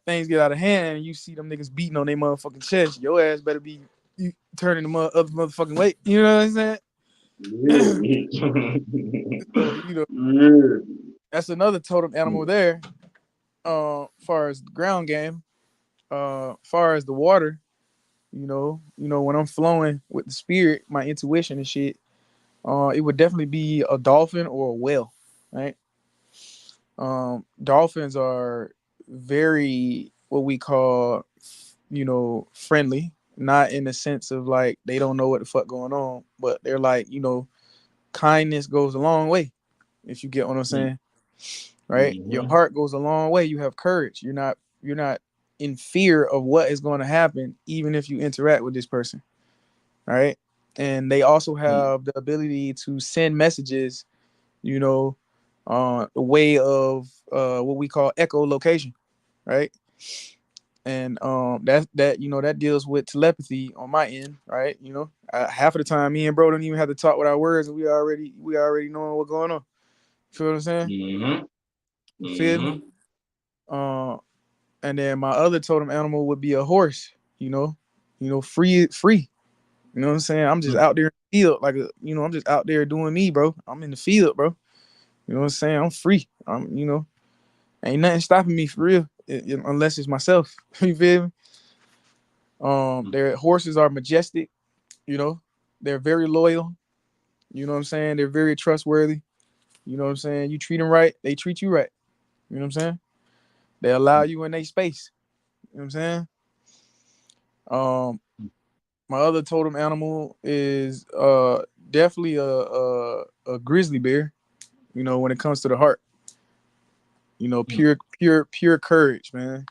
things get out of hand and you see them niggas beating on their motherfucking chest, your ass better be turning the other motherfucking way. You know what I'm saying? So, you know, that's another totem animal there. far as the ground game, far as the water, when I'm flowing with the spirit, my intuition and shit, it would definitely be a dolphin or a whale, right? Dolphins are very what we call, friendly, not in the sense of like they don't know what the fuck going on, but they're like, kindness goes a long way, if you get what I'm saying, right? Your
Mm-hmm.
heart goes a long way. You have courage. You're not in fear of what is going to happen, even if you interact with this person, right? And they also have the ability to send messages, the way of what we call echolocation, right? And that deals with telepathy on my end, right? Half of the time, me and bro don't even have to talk with our words, and we already knowing what's going on. You feel what I'm saying?
Mm-hmm.
You feel me?
Mm-hmm.
And then my other totem animal would be a horse. Free. You know what I'm saying? I'm just out there in the field, I'm just out there doing me, bro. I'm in the field, bro. You know what I'm saying? I'm free. Ain't nothing stopping me for real, unless it's myself. You feel me? Their horses are majestic. You know, they're very loyal. You know what I'm saying? They're very trustworthy. You know what I'm saying? You treat them right, they treat you right. You know what I'm saying? They allow you in their space. You know what I'm saying? My other totem animal is definitely a grizzly bear. When it comes to the heart, pure courage, man.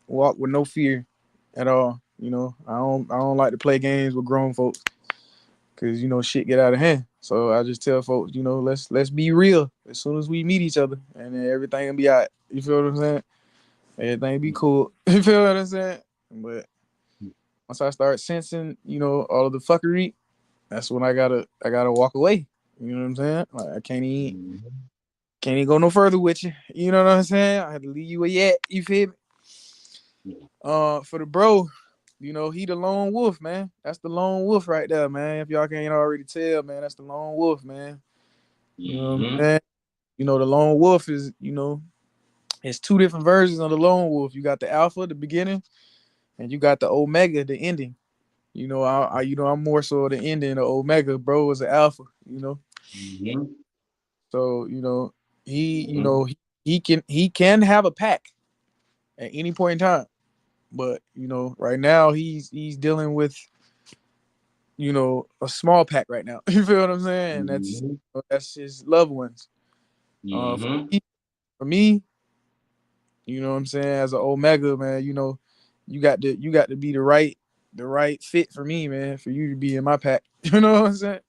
Walk with no fear at all. I don't like to play games with grown folks because shit get out of hand. So I just tell folks, let's be real as soon as we meet each other, and then everything will be all right. You feel what I'm saying? Everything be cool. You feel what I'm saying? But once I start sensing, all of the fuckery, that's when I gotta walk away. You know what I'm saying? Like I can't even go no further with you. You know what I'm saying? I had to leave you a yet. You feel me? For the bro, he the lone wolf, man. That's the lone wolf right there, man. If y'all can't already tell, man, that's the lone wolf, man. You know what I'm
Mm-hmm.
saying? The lone wolf is, it's two different versions of the lone wolf. You got the alpha, the beginning, and you got the omega, the ending. I'm more so the ending, the omega. Bro is the alpha.
Mm-hmm.
So he,
Mm-hmm.
he can have a pack at any point in time, but right now he's dealing with a small pack right now. You feel what I'm saying? That's his loved ones. For
Mm-hmm.
me, for me, what I'm saying, as an omega, man, you got to be the right fit for me, man, for you to be in my pack. You know what I'm saying?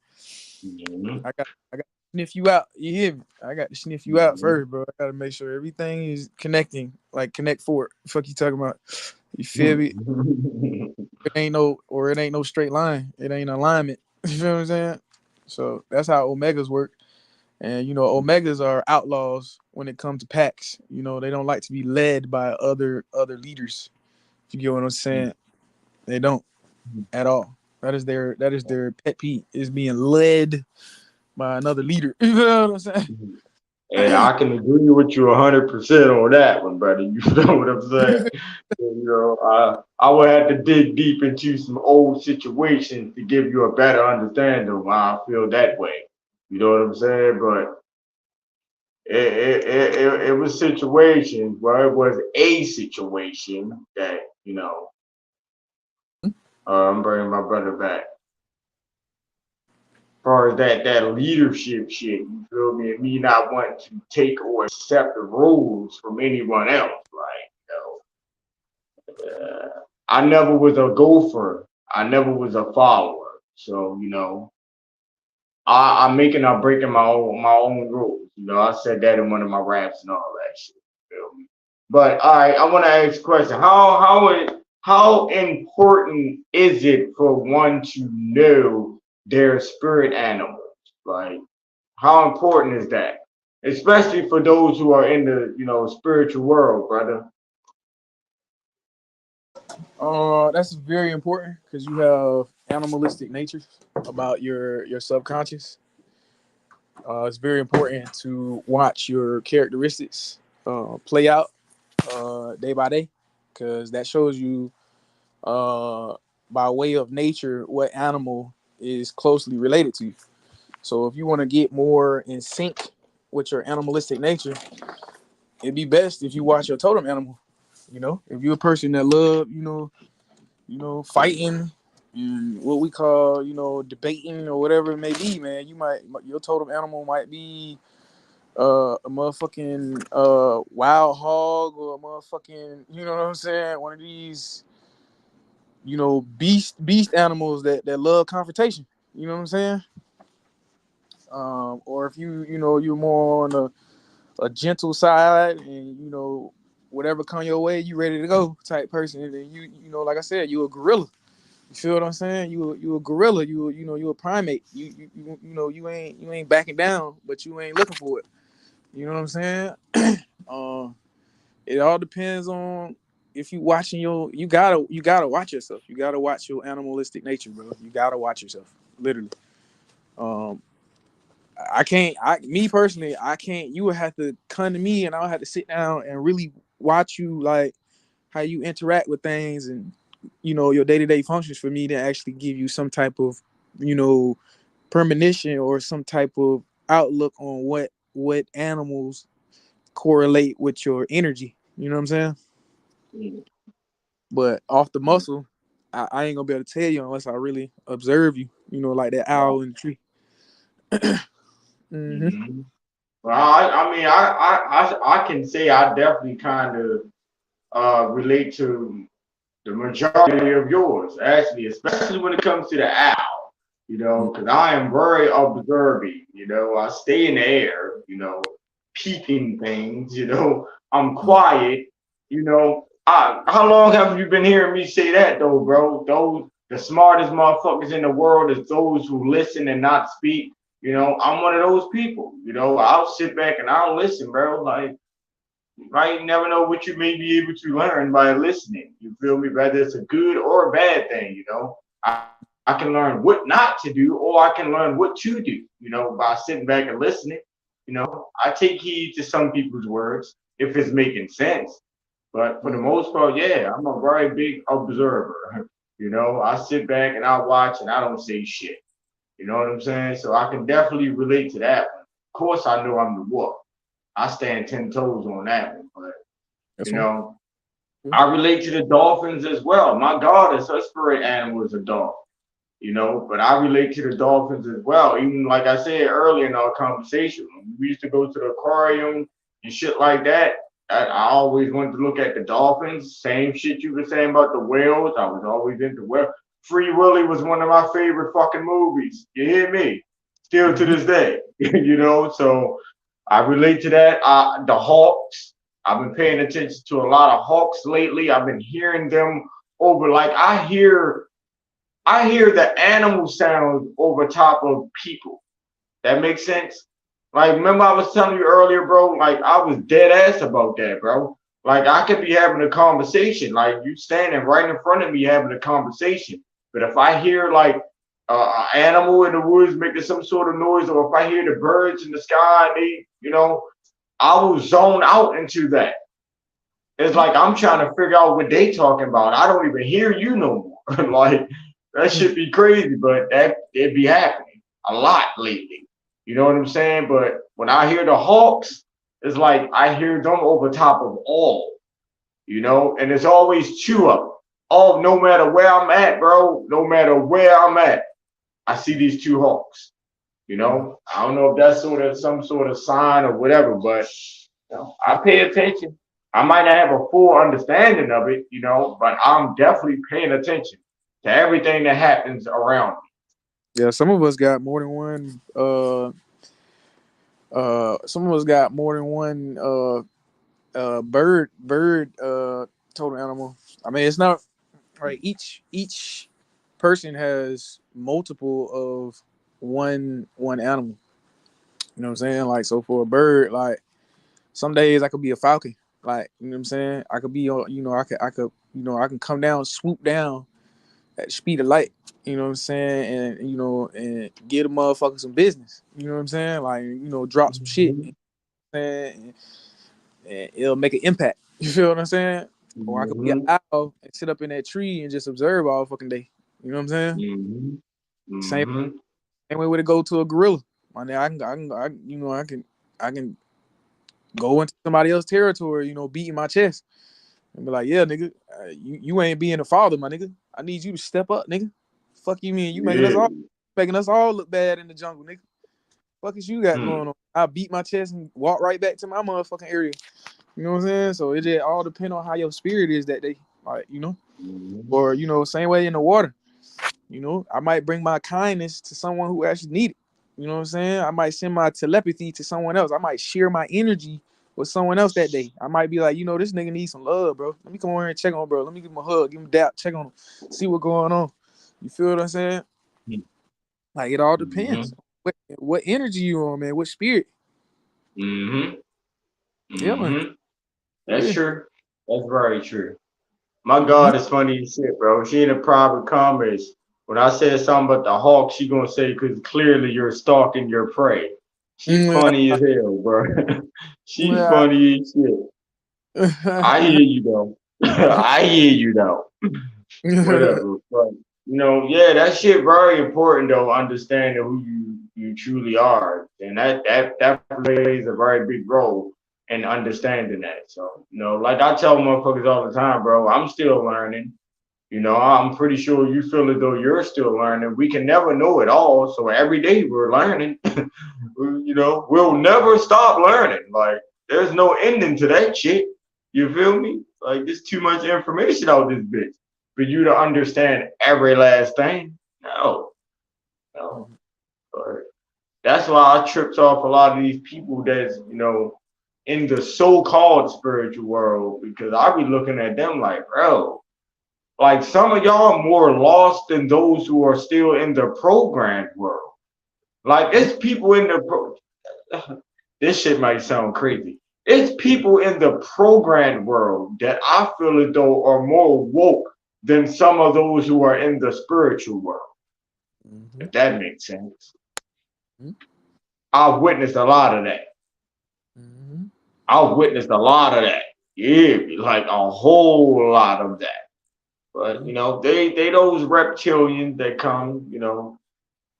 Mm-hmm.
I got to sniff you out. You hear me? I got to sniff you out first, bro. I got to make sure everything is connecting, like connect forward. Fuck you talking about? You feel me?
Mm-hmm.
It ain't no straight line. It ain't alignment. You feel what I'm saying? So that's how omegas work. And omegas are outlaws when it comes to packs. They don't like to be led by other leaders. If you get what I'm saying, they don't at all. That is their pet peeve, is being led by another leader. You know what I'm saying?
And I can agree with you 100% on that one, brother. You know what I'm saying? I would have to dig deep into some old situations to give you a better understanding of why I feel that way. You know what I'm saying? But it was situations where it was a situation that, I'm bringing my brother back. Far as that leadership shit, you feel me? And me not wanting to take or accept the rules from anyone else. I never was a gopher. I never was a follower. So, I'm breaking my own rules. I said that in one of my raps and all that shit. You feel me? But all right, I want to ask a question. How important is it for one to know their spirit animals? Like, how important is that? Especially for those who are in the spiritual world, brother.
That's very important because you have animalistic natures about your subconscious. It's very important to watch your characteristics play out day by day, because that shows you by way of nature what animal is closely related to you. So if you want to get more in sync with your animalistic nature, it'd be best if you watch your totem animal. You know, if you're a person that love, fighting and what we call, debating or whatever it may be, man, your totem animal might be a motherfucking wild hog, or a motherfucking, you know what I'm saying, one of these, beast animals that love confrontation. You know what I'm saying? Or if you're more on a gentle side, and whatever come your way, you ready to go type person, and then like I said, you a gorilla. You feel what I'm saying? You a gorilla. You a primate. You ain't backing down, but you ain't looking for it. You know what I'm saying? It all depends on if you watching you gotta watch yourself. You gotta watch your animalistic nature, bro. You gotta watch yourself, literally. Me personally, I can't. You would have to come to me, and I'll have to sit down and really watch you, like how you interact with things, and your day-to-day functions, for me to actually give you some type of premonition or some type of outlook on what animals correlate with your energy. You know what I'm saying?
Mm.
But off the muscle, I ain't gonna be able to tell you unless I really observe you. Like that owl in the tree. Mm-hmm.
Mm-hmm. Well, I mean, I can say I definitely kind of relate to the majority of yours, actually, especially when it comes to the owl, because I am very observing, I stay in the air, peeping things, I'm quiet, how long have you been hearing me say that though, bro? The smartest motherfuckers in the world is those who listen and not speak. I'm one of those people, I'll sit back and I'll listen, bro. Like, right? You never know what you may be able to learn by listening. You feel me? Whether it's a good or a bad thing, I can learn what not to do, or I can learn what to do, by sitting back and listening. I take heed to some people's words if it's making sense. But for the most part, yeah, I'm a very big observer. I sit back and I watch and I don't say shit. You know what I'm saying? So I can definitely relate to that one. Of course, I know I'm the wolf. I stand 10 toes on that one. But,
That's
I relate to the dolphins as well. My goddess, her spirit animal is a dolphin. But I relate to the dolphins as well. Even like I said earlier in our conversation, we used to go to the aquarium and shit like that. I always wanted to look at the dolphins. Same shit you were saying about the whales. I was always into whales. Free Willy was one of my favorite fucking movies. You hear me? Still to this day. So I relate to that. The hawks. I've been paying attention to a lot of hawks lately. I've been hearing them over, like I hear the animal sound over top of people. That makes sense? Like, remember I was telling you earlier, bro, like I was dead ass about that, bro. Like I could be having a conversation, like you standing right in front of me having a conversation. But if I hear like an animal in the woods making some sort of noise, or if I hear the birds in the sky, I will zone out into that. It's like I'm trying to figure out what they talking about. I don't even hear you no more. Like that should be crazy, but it be happening a lot lately. You know what I'm saying? But when I hear the hawks, it's like I hear them over top of all, and it's always two of them. Oh, no matter where I'm at, bro, no matter where I'm at, I see these two hawks. I don't know if that's some sort of sign or whatever, but I pay attention. I might not have a full understanding of it, but I'm definitely paying attention to everything that happens around me.
Yeah, some of us got more than one. Some of us got more than one bird total animal. I mean, it's not right. Each person has multiple of one animal. You know what I'm saying? Like, so for a bird, like some days I could be a falcon. Like, you know what I'm saying? I could be on, I can come down, swoop down at the speed of light. You know what I'm saying? And give a motherfucker some business. You know what I'm saying? Like, drop some shit. And it'll make an impact. You feel what I'm saying? Or I could be an
Mm-hmm.
owl and sit up in that tree and just observe all fucking day. You know what I'm saying?
Mm-hmm.
Same,
Mm-hmm.
same way would it go to a gorilla. My nigga, I can go into somebody else's territory, beating my chest and be like, yeah, nigga, you ain't being a father, my nigga. I need you to step up, nigga. Fuck you mean? You
Yeah.
making us all look bad in the jungle, nigga. Fuck is you got
Hmm.
going on? I beat my chest and walk right back to my motherfucking area. You know what I'm saying? So it just all depends on how your spirit is that day. Like,
Mm-hmm.
or same way in the water. I might bring my kindness to someone who actually need it. You know what I'm saying? I might send my telepathy to someone else. I might share my energy with someone else that day. I might be like, this nigga needs some love, bro. Let me come over here and check on bro. Let me give him a hug, give him a dap, check on him, see what's going on. You feel what I'm saying? Like it all
Mm-hmm.
depends. What energy you on, man? What spirit?
Mm-hmm.
Yeah, man.
Mm-hmm. That's
Yeah.
true. That's very true. My
Mm-hmm.
God is funny as shit, bro. She in the private comments. When I said something about the hawk, she gonna say, because clearly you're stalking your prey. She funny as hell, bro. She
Yeah.
funny as shit. I hear you though. I hear you though. Whatever. But yeah, that shit very important though, understanding who you truly are. And that plays a very big role in understanding that. So, like I tell motherfuckers all the time, bro, I'm still learning. I'm pretty sure you feel as though you're still learning. We can never know it all. So every day we're learning. We'll never stop learning. Like, there's no ending to that shit. You feel me? Like, there's too much information out this bitch for you to understand every last thing. No. But that's why I tripped off a lot of these people that's, in the so-called spiritual world, because I be looking at them like, bro, like some of y'all more lost than those who are still in the programmed world. Like it's people in this shit might sound crazy. It's people in the programmed world that I feel as though are more woke than some of those who are in the spiritual world. If that makes sense. I've witnessed a lot of that. I've witnessed a lot of that. Yeah, like a whole lot of that. But they those reptilians that come,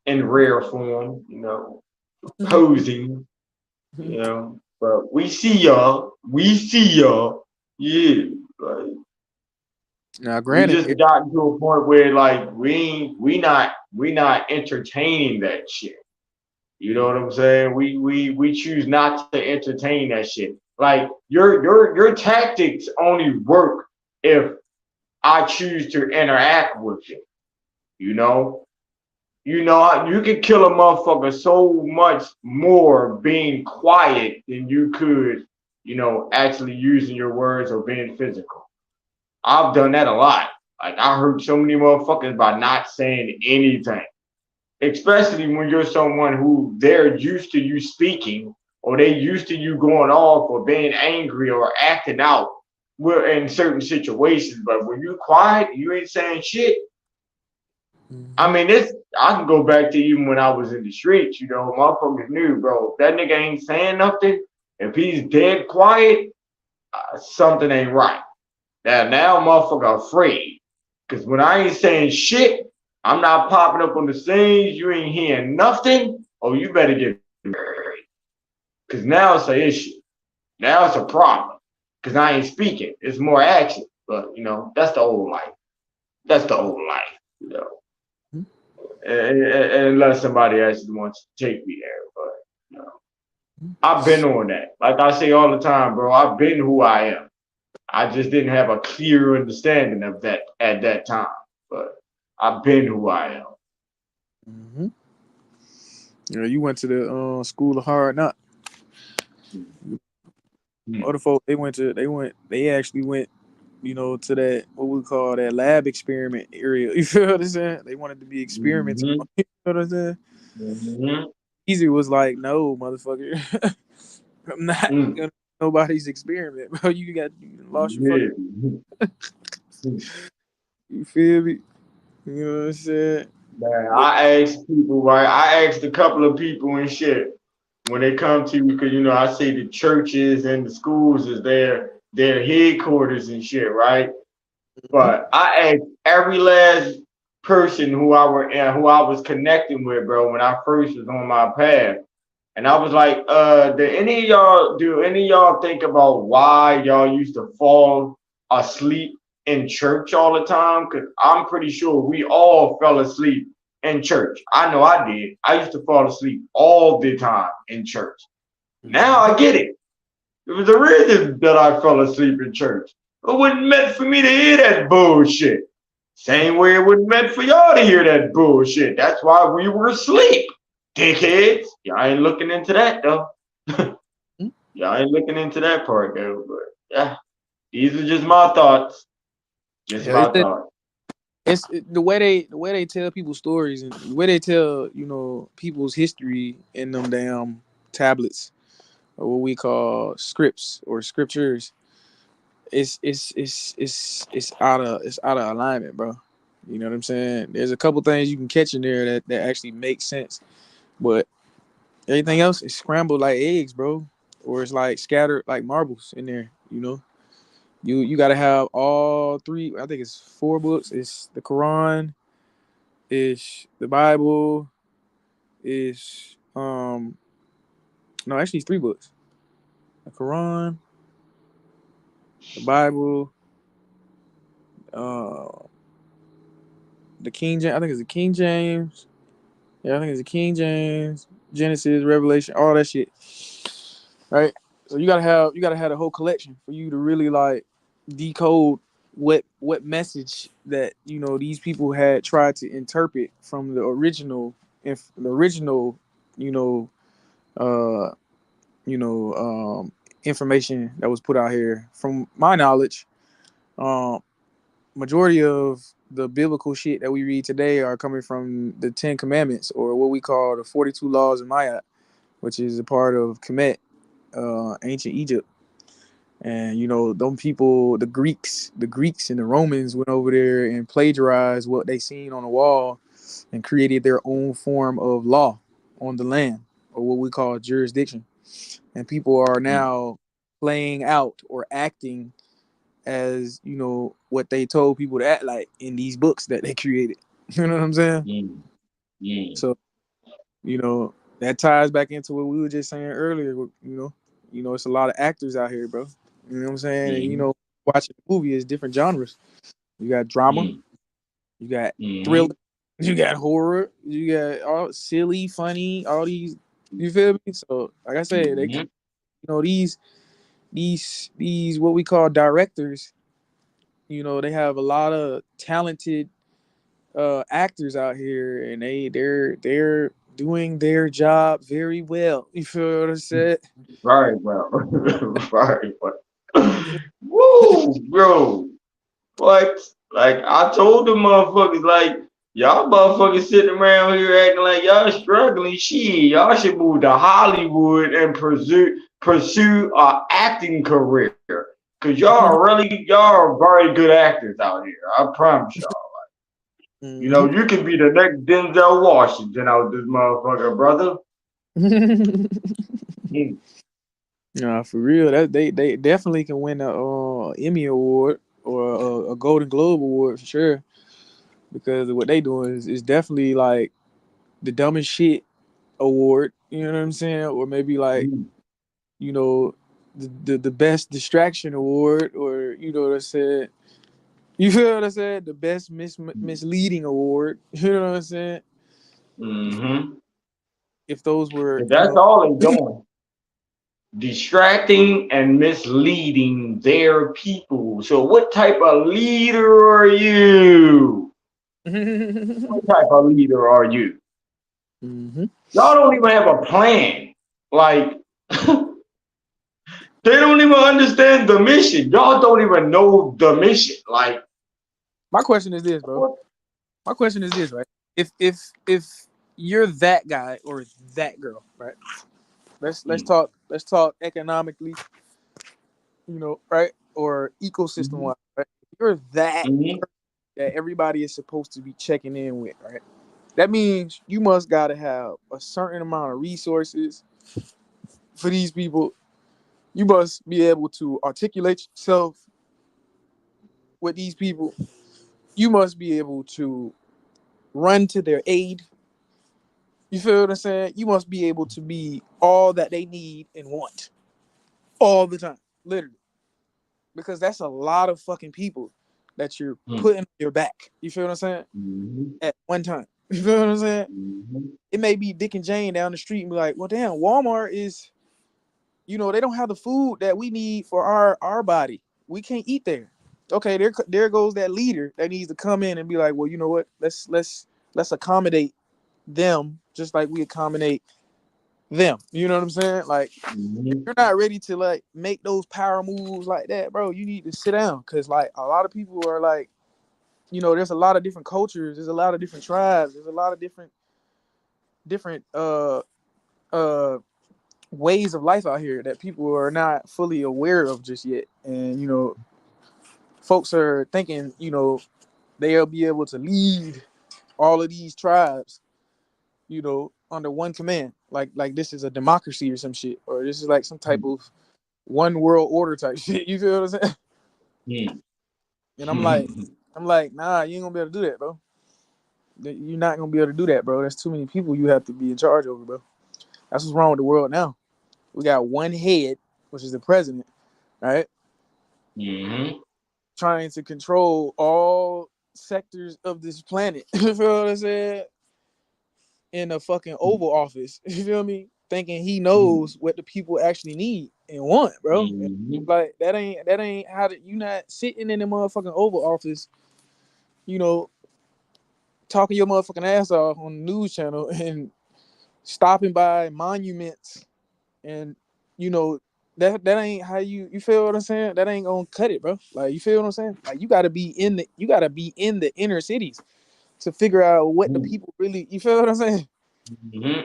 in rare form, posing, But we see y'all. We see y'all. Yeah. Like
Now,
we
granted,
just gotten to a point where like we not entertaining that shit. You know what I'm saying? We choose not to entertain that shit. Like your tactics only work if I choose to interact with it. You can kill a motherfucker so much more being quiet than you could, actually using your words or being physical. I've done that a lot. Like I hurt so many motherfuckers by not saying anything. Especially when you're someone who they're used to you speaking or they used to you going off or being angry or acting out. We're in certain situations, but when you're quiet, you ain't saying shit. I mean, I can go back to even when I was in the streets, motherfuckers knew, bro, if that nigga ain't saying nothing, if he's dead quiet, something ain't right. Now motherfucker afraid. Because when I ain't saying shit, I'm not popping up on the scenes, you ain't hearing nothing, oh, you better get married. Because now it's an issue. Now it's a problem. Because I ain't speaking. It's more action. But, that's the old life. That's the old life, unless somebody actually wants to take me there. But I've been on that. Like I say all the time, bro, I've been who I am. I just didn't have a clear understanding of that at that time. But I've been who I am.
You went to the school of hard knocks. Other folks, they actually went, to that what we call that lab experiment area. You feel what I'm saying? They wanted to be experimenting.
Mm-hmm.
You know what I'm saying?
Mm-hmm.
Easy was like, no, motherfucker, I'm not gonna nobody's experiment, bro. You lost your fucking. You feel me? You know what I'm saying?
Man,
But
I asked people, right? I asked a couple of people and shit when they come to me, because I see the churches and the schools is there their headquarters and shit, right? But I asked every last person who I was connecting with, bro, when I first was on my path. And I was like, do any of y'all think about why y'all used to fall asleep in church all the time? Because I'm pretty sure we all fell asleep in church. I know I did. I used to fall asleep all the time in church. Now I get it. It was the reason that I fell asleep in church. It wasn't meant for me to hear that bullshit. Same way it wasn't meant for y'all to hear that bullshit. That's why we were asleep, dickheads. Y'all ain't looking into that though. Y'all ain't looking into that part though. But yeah, these are just my thoughts. Just my thoughts.
It's the way they tell people's stories and the way they tell, you know, people's history in them damn tablets, or what we call scripts or scriptures. It's out of alignment, bro. You know what I'm saying? There's a couple things you can catch in there that actually make sense, but everything else is scrambled like eggs, bro, or it's like scattered like marbles in there. You know, you got to have all three. I think it's 4 books. It's the Quran, it's the Bible, is no, actually it's 3 books: the Quran, the Bible, the King James. I think it's the King James. Yeah, I think it's the King James, Genesis, Revelation, all that shit. Right? So you gotta have the whole collection for you to really like decode what message that, you know, these people had tried to interpret from the original, you know, uh information that was put out here. From my knowledge, majority of the biblical shit that we read today are coming from the 10 Commandments, or what we call the 42 Laws of Ma'at, which is a part of Kemet, ancient Egypt. And you know, them people, the Greeks and the Romans went over there and plagiarized what they seen on the wall and created their own form of law on the land, or what we call jurisdiction. And people are now playing out or acting as, you know, what they told people to act like in these books that they created. You know what I'm saying? So, you know, that ties back into what we were just saying earlier. You know, it's a lot of actors out here, bro. You know what I'm saying? And, you know, watching a movie is different genres. You got drama, you got thriller, you got horror, you got all silly, funny, all these. You feel me? So, like I said, they, you know, these what we call directors. You know, they have a lot of talented actors out here, and they're doing their job very well. You feel what I said?
Right, bro. Right, bro. Woo, bro. What? Like I told the motherfuckers, like y'all motherfuckers sitting around here acting like y'all struggling. Shit, y'all should move to Hollywood and pursue a acting career. Cause y'all are very good actors out here. I promise y'all. You know, you could be the next Denzel Washington out this motherfucker, brother.
Nah, for real. That they definitely can win a Emmy award or a Golden Globe award for sure. Because what they doing is definitely like the dumbest shit award. You know what I'm saying? Or maybe like, you know, the best distraction award, or you know what I said. You feel what I said? The best misleading award. You know what I'm saying? If those were,
And that's all they doing. Distracting and misleading their people. So what type of leader are you? What type of leader are you? Y'all don't even have a plan. Like they don't even understand the mission. Y'all don't even know the mission. Like
my question is this, bro. My question is this, right? If you're that guy or that girl, right? Let's talk economically, you know, right? Or ecosystem wise, right? If you're that that everybody is supposed to be checking in with, right? That means you must gotta have a certain amount of resources for these people. You must be able to articulate yourself with these people. You must be able to run to their aid. You feel what I'm saying? You must be able to be all that they need and want all the time, literally. Because that's a lot of fucking people that you're putting on your back. You feel what I'm saying? At one time. You feel what I'm saying? It may be Dick and Jane down the street and be like, well, damn, Walmart is, you know, they don't have the food that we need for our body. We can't eat there. Okay, there goes that leader that needs to come in and be like, well, you know what? Let's accommodate them just like we accommodate them. You know what I'm saying? Like, if you're not ready to like make those power moves like that, bro, you need to sit down. Cause like a lot of people are like, you know, there's a lot of different cultures, there's a lot of different tribes, there's a lot of different ways of life out here that people are not fully aware of just yet. And you know, folks are thinking, you know, they'll be able to lead all of these tribes, you know, under one command. Like this is a democracy or some shit, or this is like some type of one world order type shit. You feel what I'm saying? And I'm like, nah, you ain't gonna be able to do that, bro. You're not gonna be able to do that, bro. There's too many people you have to be in charge over, bro. That's what's wrong with the world now. We got one head, which is the president, right? Trying to control all sectors of this planet. You feel what I said? In a fucking Oval Office. You feel me? Thinking he knows what the people actually need and want, bro. Like that ain't how you not sitting in the motherfucking Oval Office, you know, talking your motherfucking ass off on the news channel and stopping by monuments and you know that ain't how you feel what I'm saying? That ain't gonna cut it, bro. Like you feel what I'm saying? Like you gotta be in the inner cities to figure out what the people really, you feel what I'm saying?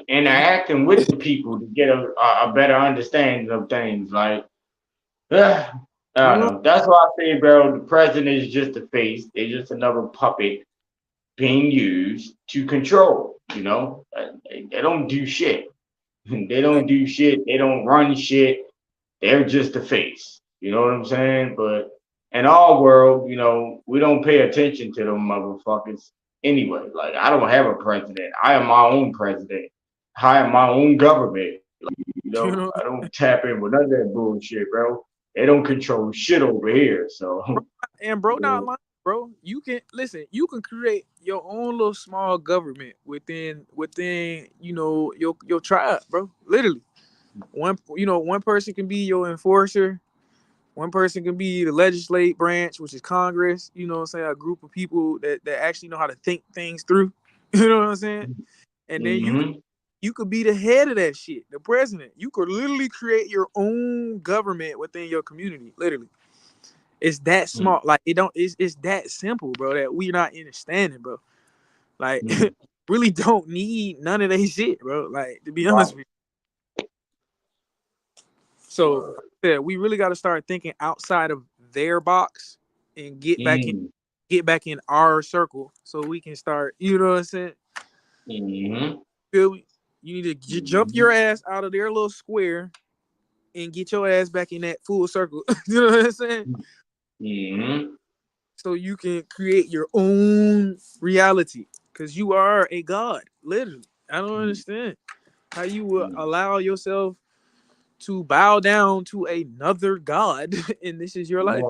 Interacting with the people to get a better understanding of things. Like, I don't know. That's why I say, bro, the president is just a face. They're just another puppet being used to control. You know, they don't do shit. They don't do shit. They don't run shit. They're just a face. You know what I'm saying? But in our world, you know, we don't pay attention to them motherfuckers anyway. Like, I don't have a president. I am my own president. I am my own government. You know, I don't tap in with none of that bullshit, bro. They don't control shit over here. So,
and bro, not lying, bro. You can listen. You can create your own little small government within you know your tribe, bro. Literally, one person can be your enforcer. One person can be the legislative branch, which is Congress. You know what I'm saying? A group of people that actually know how to think things through. You know what I'm saying? And then you could be the head of that shit, the president. You could literally create your own government within your community. Literally, it's that small. Like it's that simple, bro. That we're not understanding, bro. Like, really don't need none of that shit, bro. Like, to be honest with you. So yeah, we really got to start thinking outside of their box and get back in our circle so we can start. You know what I'm saying? Feel me? You need to jump your ass out of their little square and get your ass back in that full circle. You know what I'm saying? So you can create your own reality because you are a god, literally. I don't understand how you will allow yourself to bow down to another god and this is your life.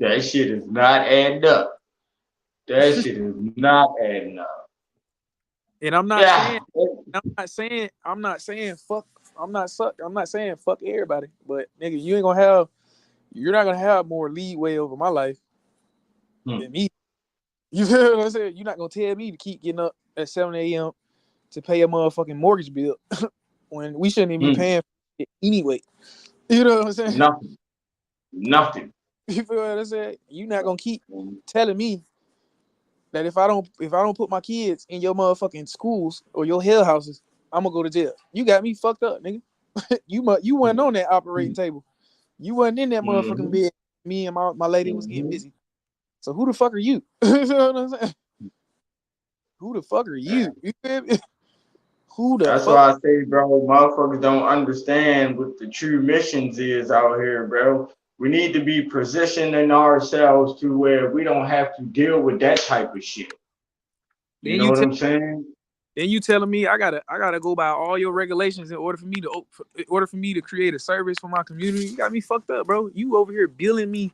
That shit is not adding up. That shit is not adding up.
And I'm not saying fuck everybody, but nigga, you're not gonna have more leeway over my life than me. You feel what I'm saying? You're not gonna tell me to keep getting up at 7 a.m. to pay a motherfucking mortgage bill when we shouldn't even be paying for it anyway. You know what I'm saying?
Nothing.
You feel what I'm saying? You're not gonna keep telling me that if I don't put my kids in your motherfucking schools or your hell houses, I'm gonna go to jail. You got me fucked up, nigga. You wasn't on that operating table. You wasn't in that motherfucking bed. Me and my lady was getting busy. So who the fuck are you? You know what I'm saying? Who the fuck are you? You feel me? Who the
That's
fuck?
why I say, bro, motherfuckers don't understand what the true missions is out here, bro. We need to be positioning ourselves to where we don't have to deal with that type of shit. You
Then
know
you
what
tell
I'm saying?
then you telling me I gotta go by all your regulations in order for me to create a service for my community. You got me fucked up, bro. You over here billing me.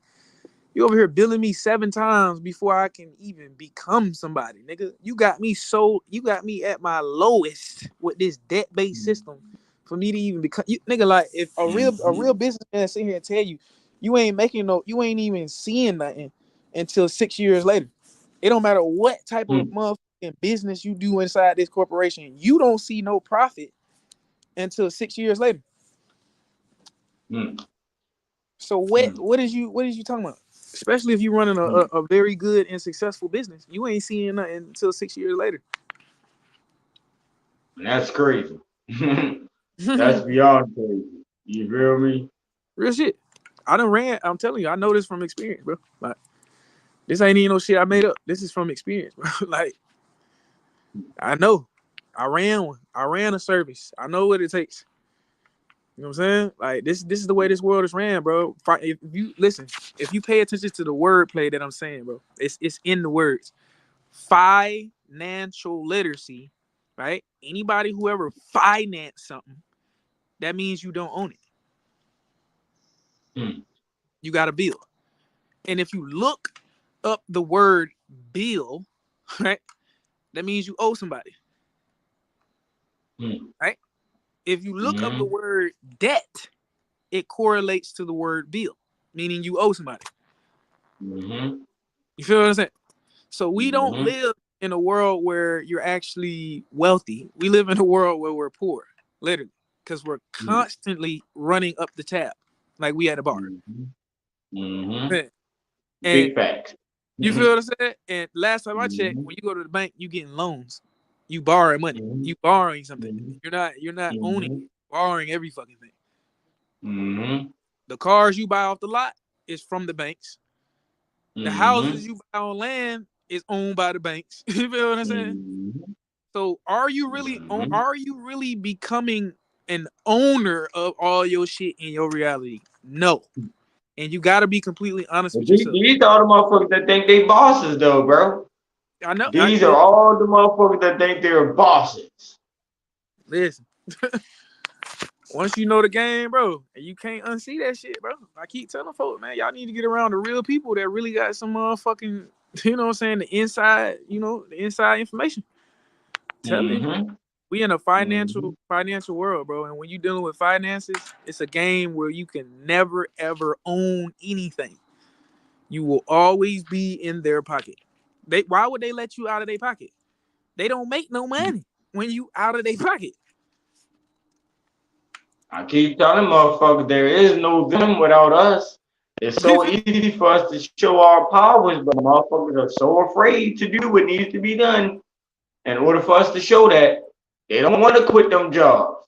You over here billing me 7 times before I can even become somebody, nigga. You got me at my lowest with this debt-based system for me to even become you, nigga. Like if a real businessman sit here and tell you you ain't even seeing nothing until 6 years later. It don't matter what type of motherfucking business you do inside this corporation, you don't see no profit until 6 years later.
Mm.
So what is you talking about? Especially if you're running a very good and successful business, you ain't seeing nothing until 6 years later.
And that's crazy. That's beyond crazy. You feel me?
Real shit. I'm telling you, I know this from experience, bro. Like this ain't even no shit I made up. This is from experience, bro. Like I know. I ran one. I ran a service. I know what it takes. You know what I'm saying? Like this is the way this world is ran, bro. If you listen, if you pay attention to the wordplay that I'm saying, bro, it's in the words. Financial literacy, right? Anybody who ever financed something, that means you don't own it. You got a bill. And if you look up the word bill, right, that means you owe somebody. Right? If you look up the word debt, it correlates to the word bill, meaning you owe somebody. You feel what I'm saying? So we don't live in a world where you're actually wealthy. We live in a world where we're poor, literally, because we're constantly running up the tab like we at a bar. And
Big facts.
you feel what I'm saying? And last time I checked, when you go to the bank, you getting loans. You borrowing money. You borrowing something. You're not owning it. Borrowing every fucking thing. The cars you buy off the lot is from the banks. The houses you buy on land is owned by the banks. You feel what I'm saying? So are you really becoming an owner of all your shit in your reality? No. And you gotta be completely honest with yourself.
These are the motherfuckers that think they bosses though, bro.
I know.
These are all the motherfuckers that think they're bosses.
Listen. Once you know the game, bro, and you can't unsee that shit, bro. I keep telling folks, man, y'all need to get around the real people that really got some motherfucking, you know what I'm saying, the inside information. Tell me, we in a financial world, bro, and when you're dealing with finances, it's a game where you can never ever own anything. You will always be in their pocket. Why would they let you out of their pocket? They don't make no money when you out of their pocket.
I keep telling motherfuckers there is no them without us. It's so easy for us to show our powers, but motherfuckers are so afraid to do what needs to be done. In order for us to show that, they don't want to quit them jobs.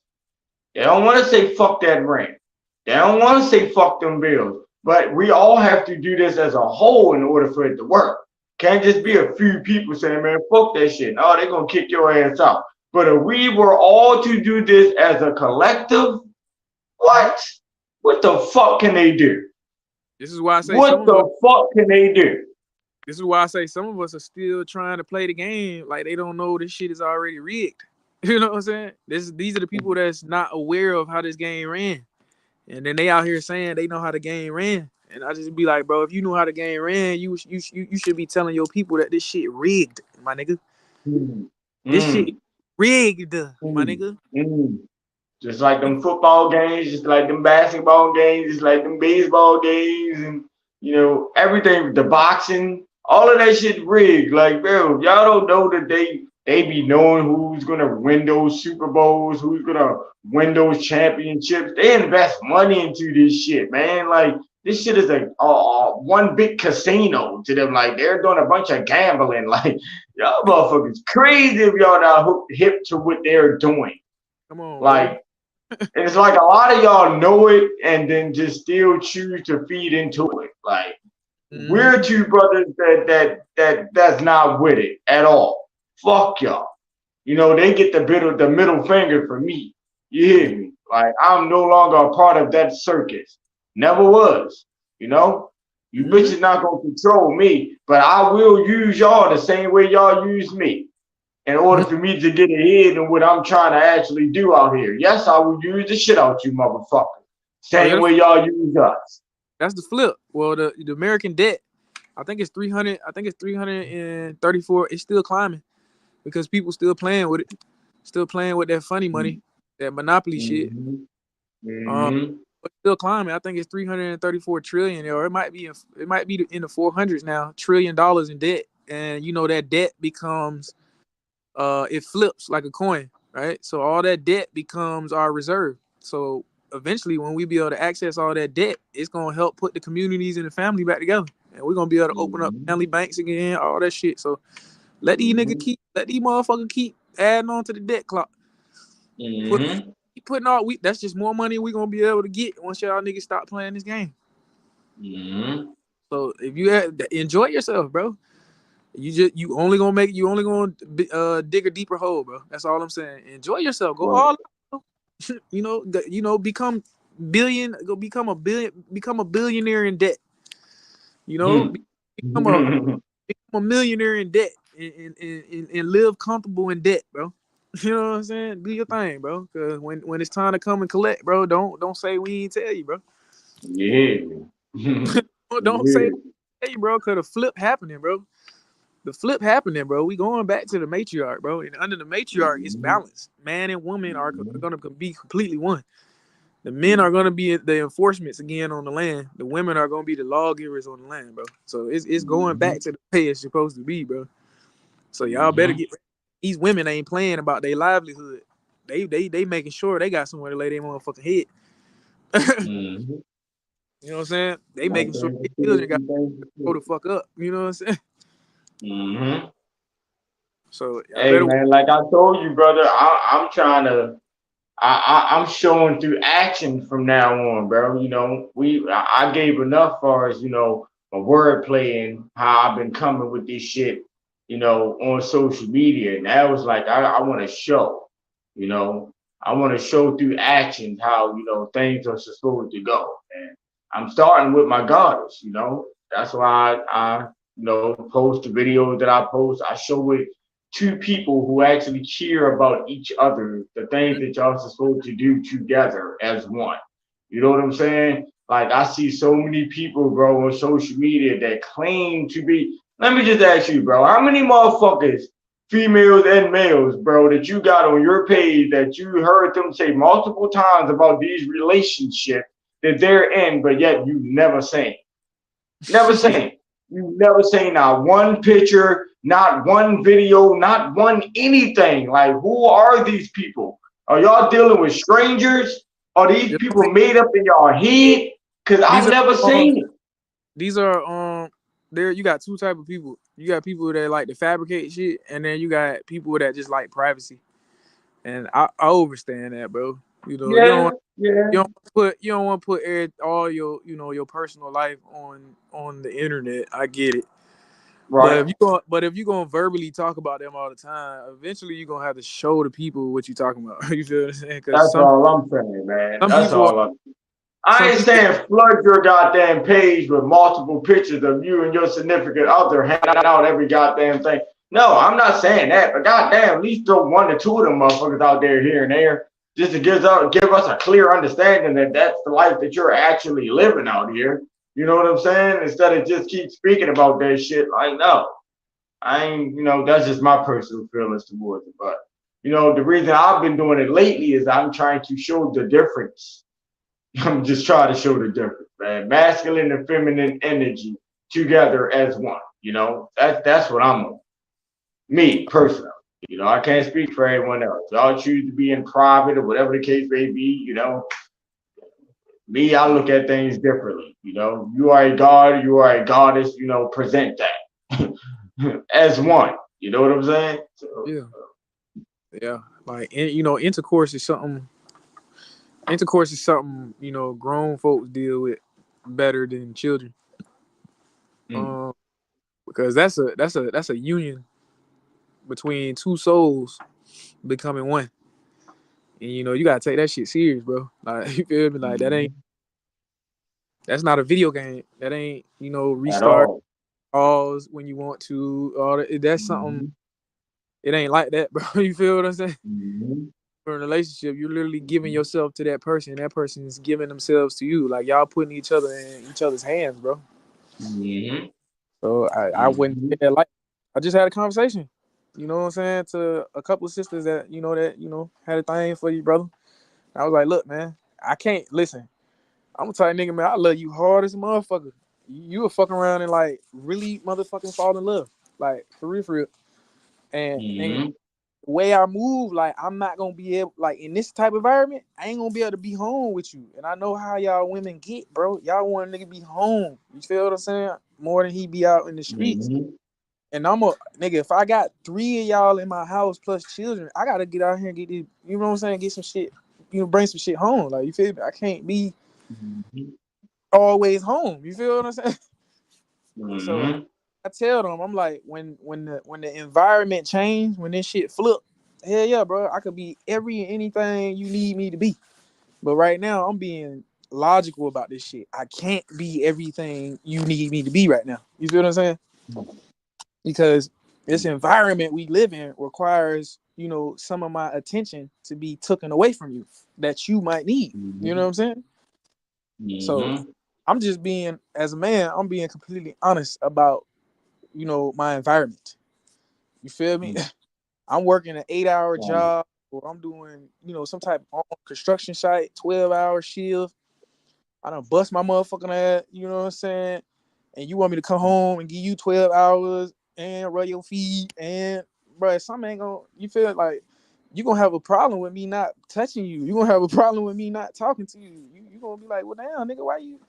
They don't want to say fuck that rent. They don't want to say fuck them bills. But we all have to do this as a whole in order for it to work. Can't just be a few people saying, man, fuck that shit. No, they're going to kick your ass out. But if we were all to do this as a collective, what the fuck can they do?
This is why I say
what the fuck can they do?
This is why I say some of us are still trying to play the game like they don't know this shit is already rigged. You know what I'm saying? These are the people that's not aware of how this game ran. And then they out here saying they know how the game ran. And I just be like, bro, if you knew how the game ran, you should be telling your people that this shit rigged, my nigga. This shit rigged, my nigga.
Just like them football games, just like them basketball games, just like them baseball games, and you know, everything, the boxing, all of that shit rigged. Like, bro, y'all don't know that they be knowing who's gonna win those Super Bowls, who's gonna win those championships. They invest money into this shit, man. Like, this shit is a one big casino to them. Like, they're doing a bunch of gambling. Like, y'all motherfuckers crazy if y'all not hip to what they're doing.
Come on,
like. It's like a lot of y'all know it and then just still choose to feed into it. Like, we're two brothers that's not with it at all. Fuck y'all. You know, they get the middle finger from me. You hear me? Like, I'm no longer a part of that circus. Never was. You know? You bitches not gonna control me, but I will use y'all the same way y'all use me in order for me to get ahead in what I'm trying to actually do out here. Yes, I will use the shit out you motherfuckers. Same way y'all use us.
That's the flip. Well, the American debt, I think it's 300. I think it's 334. It's still climbing because people still playing with it, still playing with that funny money, that monopoly shit. But still climbing. I think it's 334 trillion, or it might be in the 400s now. $1 trillion in debt, and you know that debt becomes it flips like a coin, right? So all that debt becomes our reserve. So eventually, when we be able to access all that debt, it's gonna help put the communities and the family back together, and we're gonna be able to open up family banks again, all that shit. So let these motherfuckers keep adding on to the debt clock. Keep putting all that's just more money we gonna be able to get once y'all niggas stop playing this game. So if you enjoy yourself, bro. You only gonna dig a deeper hole, bro. That's all I'm saying. Enjoy yourself. Go all out. Become a billionaire in debt. You know, become a millionaire in debt and live comfortable in debt, bro. You know what I'm saying? Do your thing, bro. Cause when it's time to come and collect, bro, don't say we ain't tell you, bro. Don't say hey, bro, cause the flip happening, bro. The flip happening, bro. We going back to the matriarch, bro. And under the matriarch, it's balanced. Man and woman are going to be completely one. The men are going to be the enforcements again on the land. The women are going to be the lawgivers on the land, bro. So it's going back to the way it's supposed to be, bro. So y'all better get. These women ain't playing about their livelihood. They making sure they got somewhere to lay their motherfucking head. You know what I'm saying? They making sure their children got to grow the fuck up. You know what I'm saying? So
hey man, like I told you, brother, I'm trying to. I'm showing through action from now on, bro. You know, I gave enough far as, you know, my wordplay and how I've been coming with this shit, you know, on social media. And that was like, I want to show, you know, I want to show through action how, you know, things are supposed to go. And I'm starting with my goddess, you know. That's why I you know, post the videos that I post. I show it to people who actually care about each other, the things that y'all are supposed to do together as one. You know what I'm saying? Like, I see so many people, bro, on social media that claim to be. Let me just ask you, bro, how many motherfuckers, females and males, bro, that you got on your page that you heard them say multiple times about these relationships that they're in, but yet you never seen? Never seen. You never seen not one picture, not one video, not one anything. Like, who are these people? Are y'all dealing with strangers? Are these people made up in y'all head? Because I've never seen it.
These are there you got two type of people. You got people that like to fabricate shit, and then you got people that just like privacy. And I understand that, bro. You know, you don't want to put all your, you know, your personal life on the internet. I get it.
Right.
But if you're gonna verbally talk about them all the time, eventually you're gonna have to show the people what you're talking about. You feel what I'm saying?
That's all I'm saying, man. That's all I'm saying. I ain't saying flood your goddamn page with multiple pictures of you and your significant other hanging out every goddamn thing. No, I'm not saying that, but goddamn, at least throw one or two of them motherfuckers out there here and there, just to give us a clear understanding that that's the life that you're actually living out here. You know what I'm saying? Instead of just keep speaking about that shit. Like, no, I ain't. You know, that's just my personal feelings towards it. But you know, the reason I've been doing it lately is I'm trying to show the difference. I'm just trying to show the difference, man. Masculine and feminine energy together as one. You know, that's what I'm on. Me personally, you know, I can't speak for anyone else. Y'all choose to be in private or whatever the case may be. You know, me, I look at things differently. You know, you are a god, you are a goddess. You know, present that as one. You know what I'm saying? So,
yeah. Like, you know, intercourse is something, you know, grown folks deal with better than children. Because that's a union between two souls becoming one. And you know, you gotta take that shit serious, bro. Like you feel me? Like that's not a video game. That ain't, you know,
At
restart
all.
pause when you want to. All that, that's something.
Mhm.
It ain't like that, bro. You feel what I'm saying?
Mhm.
For a relationship, you're literally giving yourself to that person. That person is giving themselves to you. Like y'all putting each other in each other's hands, bro.
Mhm.
So I wouldn't say
Mhm.
that like I just had a conversation, you know what I'm saying, to a couple of sisters that had a thing for you, brother. I was like, look, man, I can't listen. I'm a type of nigga, man. I love you hard as a motherfucker. You will fuck around and like really motherfucking fall in love, like for real, for real. And nigga,
Mhm.
the way I move, like I'm not gonna be able, like in this type of environment, I ain't gonna be able to be home with you. And I know how y'all women get, bro. Y'all want a nigga be home. You feel what I'm saying? More than he be out in the streets.
Mhm.
And I'm a nigga. If I got 3 of y'all in my house plus children, I gotta get out here and get these. You know what I'm saying? Get some shit. You know, bring some shit home. Like you feel me? I can't be
Mhm.
always home. You feel what I'm saying? So
Mhm.
I tell them, I'm like, when the environment change, when this shit flip, hell yeah, bro. I could be every and anything you need me to be. But right now, I'm being logical about this shit. I can't be everything you need me to be right now. You feel what I'm saying? Because this environment we live in requires, you know, some of my attention to be taken away from you that you might need. You know what
Mhm.
I'm saying? So
Mhm.
I'm just being, as a man, I'm being completely honest about, you know, my environment. You feel me?
Mhm.
I'm working an 8-hour
Right.
job, or I'm doing, you know, some type of construction site, 12-hour shift. I done bust my motherfucking ass, you know what I'm saying? And you want me to come home and give you 12 hours and run your feet and, bro, something ain't gonna, you feel like you gonna have a problem with me not touching you. You gonna have a problem with me not talking to you. You gonna be like, well, damn, nigga, why you,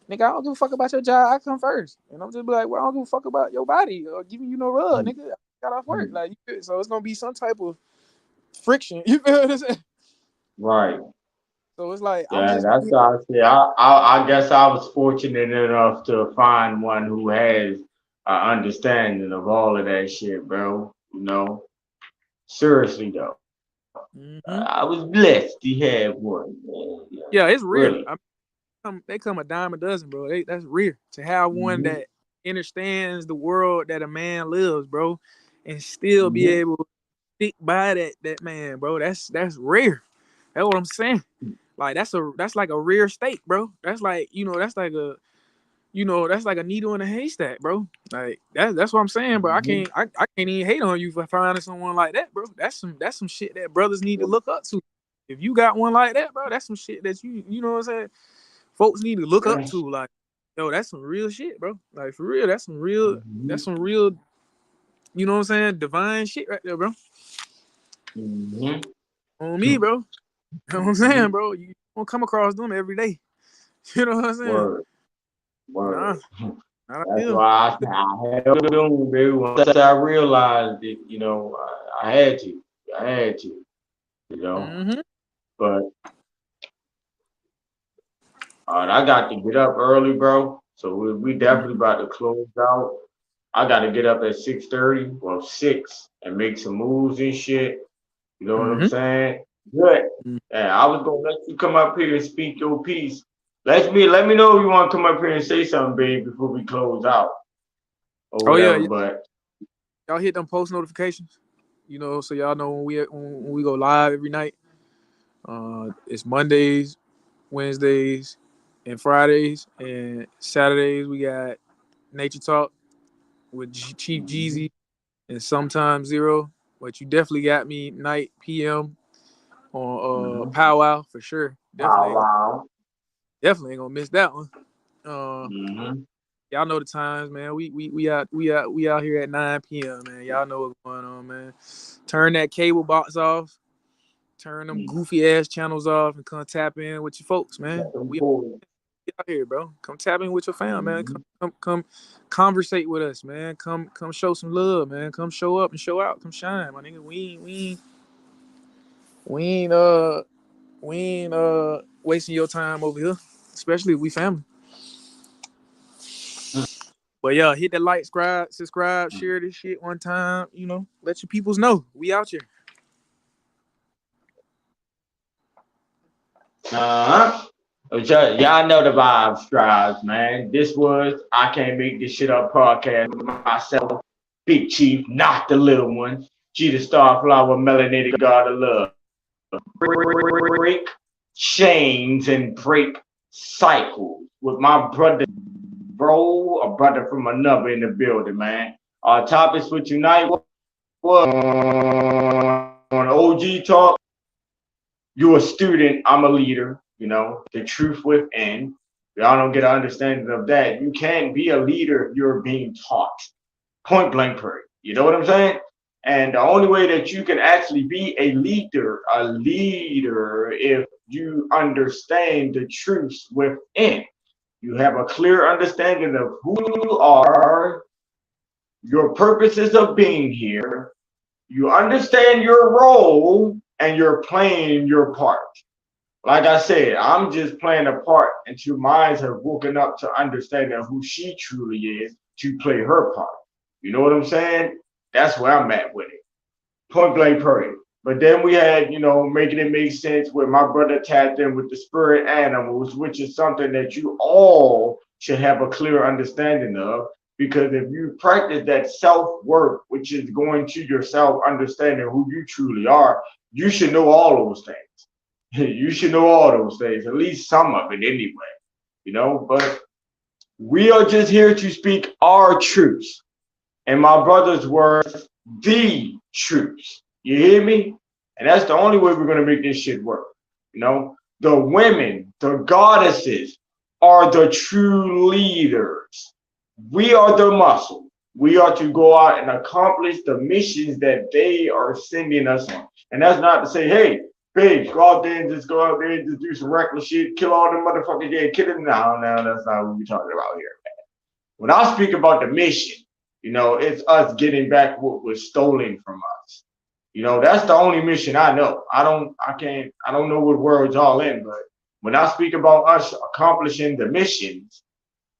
nigga, I don't give a fuck about your job. I come first. And I'm just be like, well, I don't give a fuck about your body or giving you no rub, nigga. I got off work.
Mhm.
Like, so it's gonna be some type of friction. You feel what I'm saying?
Right.
So it's like, I'm
Yeah,
just,
that's how I say. I guess I was fortunate enough to find one who has an understanding of all of that shit, bro. You know, seriously though,
mm-hmm.
I was blessed to have one. Man. Yeah,
Yeah, it's rare.
really.
They come a dime a dozen, bro. That's rare to have one
Mhm.
that understands the world that a man lives, bro, and still be
Mhm.
able to stick by that man, bro. That's rare. That's what I'm saying. Like that's like a rare state, bro. That's like, you know, that's like a needle in a haystack, bro. Like that's what I'm saying, bro.
Mhm.
I can't even hate on you for finding someone like that, bro. That's some shit that brothers need to look up to. If you got one like that, bro, that's some shit that you know what I'm saying, folks need to look up
Yeah.
to. Like, yo, that's some real shit, bro. Like for real, that's
Mhm.
some real, you know what I'm saying, divine shit right there, bro.
Mhm.
On me, bro. You know what I'm saying,
Mhm.
bro. You don't come across them every day. You know what I'm saying?
Word.
Nah,
Word.
not out
That's
here.
why I held on, baby. Once I realized it, you know, I had to. I had to, you know.
Mm-hmm.
But I got to get up early, bro. So we definitely about to close out. I got to get up at 6:30 or 6 and make some moves and shit. You know what I'm
Mm-hmm.
saying? Good. And I was gonna let you come up here and speak your piece. Let me know if you want to come up here and say something, babe, before we close out or
Oh yeah,
whatever. But
y'all hit them post notifications. You know, so y'all know when we go live every night. It's Mondays, Wednesdays, and Fridays, and Saturdays we got Nature Talk with Chief
Mhm.
Jeezy and sometimes Zero. But you definitely got me night PM on
Mhm.
Powwow for sure.
Oh wow.
Definitely ain't gonna miss that one. Uh,
Mhm.
y'all know the times, man. We out here at 9 p.m. man. Y'all know what's going on, man. Turn that cable box off. Turn them
Mhm.
goofy ass channels off and come tap in with your folks, man.
That's
We
important.
out here, bro. Come tap in with your fam, man.
Mhm.
Come conversate with us, man. Come show some love, man. Come show up and show out. Come shine, my nigga. We ain't wasting your time over here, especially if we family. But yeah, hit that like, subscribe, share this shit one time. You know, let your peoples know we out here.
Y'all know the vibes, drives, man. This was I Can't Make This Shit Up podcast with myself, Big Chief, not the little one. GeeDaStarFlower, melanated god of love. Break chains and break cycles with my brother, bro, a brother from another in the building, man. Our topics for tonight was on OGTalk. You're a student, I'm a leader, you know, the truth within. Y'all don't get an understanding of that. You can't be a leader if you're being taught. Point blank period. You know what I'm saying? And the only way that you can actually be a leader if you understand the truths within. You have a clear understanding of who you are, your purposes of being here. You understand your role and you're playing your part. Like I said, I'm just playing a part until minds have woken up to understanding who she truly is to play her part. You know what I'm saying? That's where I'm at with it. Point blank period. But then we had, you know, making it make sense where my brother tapped in with the spirit animals, which is something that you all should have a clear understanding of. Because if you practice that self-work, which is going to yourself understanding who you truly are, you should know all those things. You should know all those things, at least some of it anyway. You know, but we are just here to speak our truths. And my brother's words, the truths. You hear me? And that's the only way we're going to make this shit work. You know, the women, the goddesses are the true leaders. We are the muscle. We are to go out and accomplish the missions that they are sending us on. And that's not to say, hey, babes, go out there and just do some reckless shit, kill all the motherfuckers, yeah, kill them. No, that's not what we're talking about here, man. When I speak about the mission, you know, it's us getting back what was stolen from us. You know, that's the only mission I know. I don't know what words all in, but when I speak about us accomplishing the missions,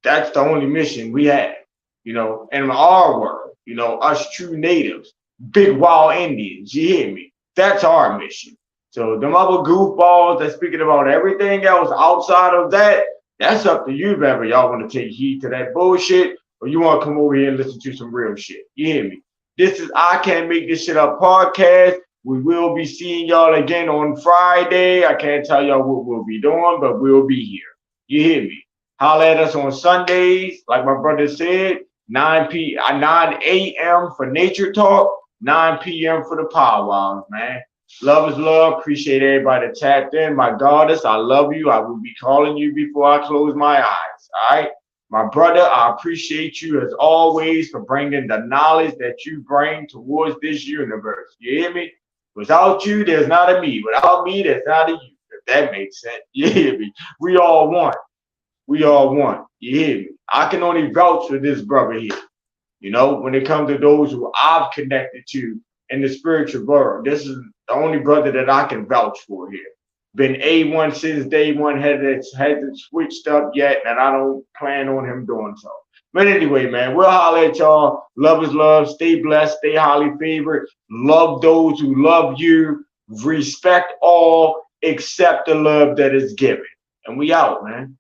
that's the only mission we have, you know, in our world, you know, us true natives, big wild Indians, you hear me? That's our mission. So them other goofballs that's speaking about everything else outside of that, that's up to you, whether y'all want to take heed to that bullshit or you want to come over here and listen to some real shit. You hear me? This is I Can't Make This Shit Up podcast. We will be seeing y'all again on Friday. I can't tell y'all what we'll be doing, but we'll be here. You hear me? Holler at us on Sundays, like my brother said, 9 a.m. for Nature Talk, 9 p.m. for the powwows, man. Love is love. Appreciate everybody that tapped in. My goddess, I love you. I will be calling you before I close my eyes, all right? My brother, I appreciate you as always for bringing the knowledge that you bring towards this universe. You hear me? Without you, there's not a me. Without me, there's not a you. If that makes sense. You hear me? We all one. We all one. You hear me? I can only vouch for this brother here. You know, when it comes to those who I've connected to in the spiritual world, this is the only brother that I can vouch for here. Been A1 since day one, hasn't switched up yet, and I don't plan on him doing so. But anyway, man, we'll holler at y'all. Love is love. Stay blessed. Stay highly favored. Love those who love you. Respect all. Accept the love that is given. And we out, man.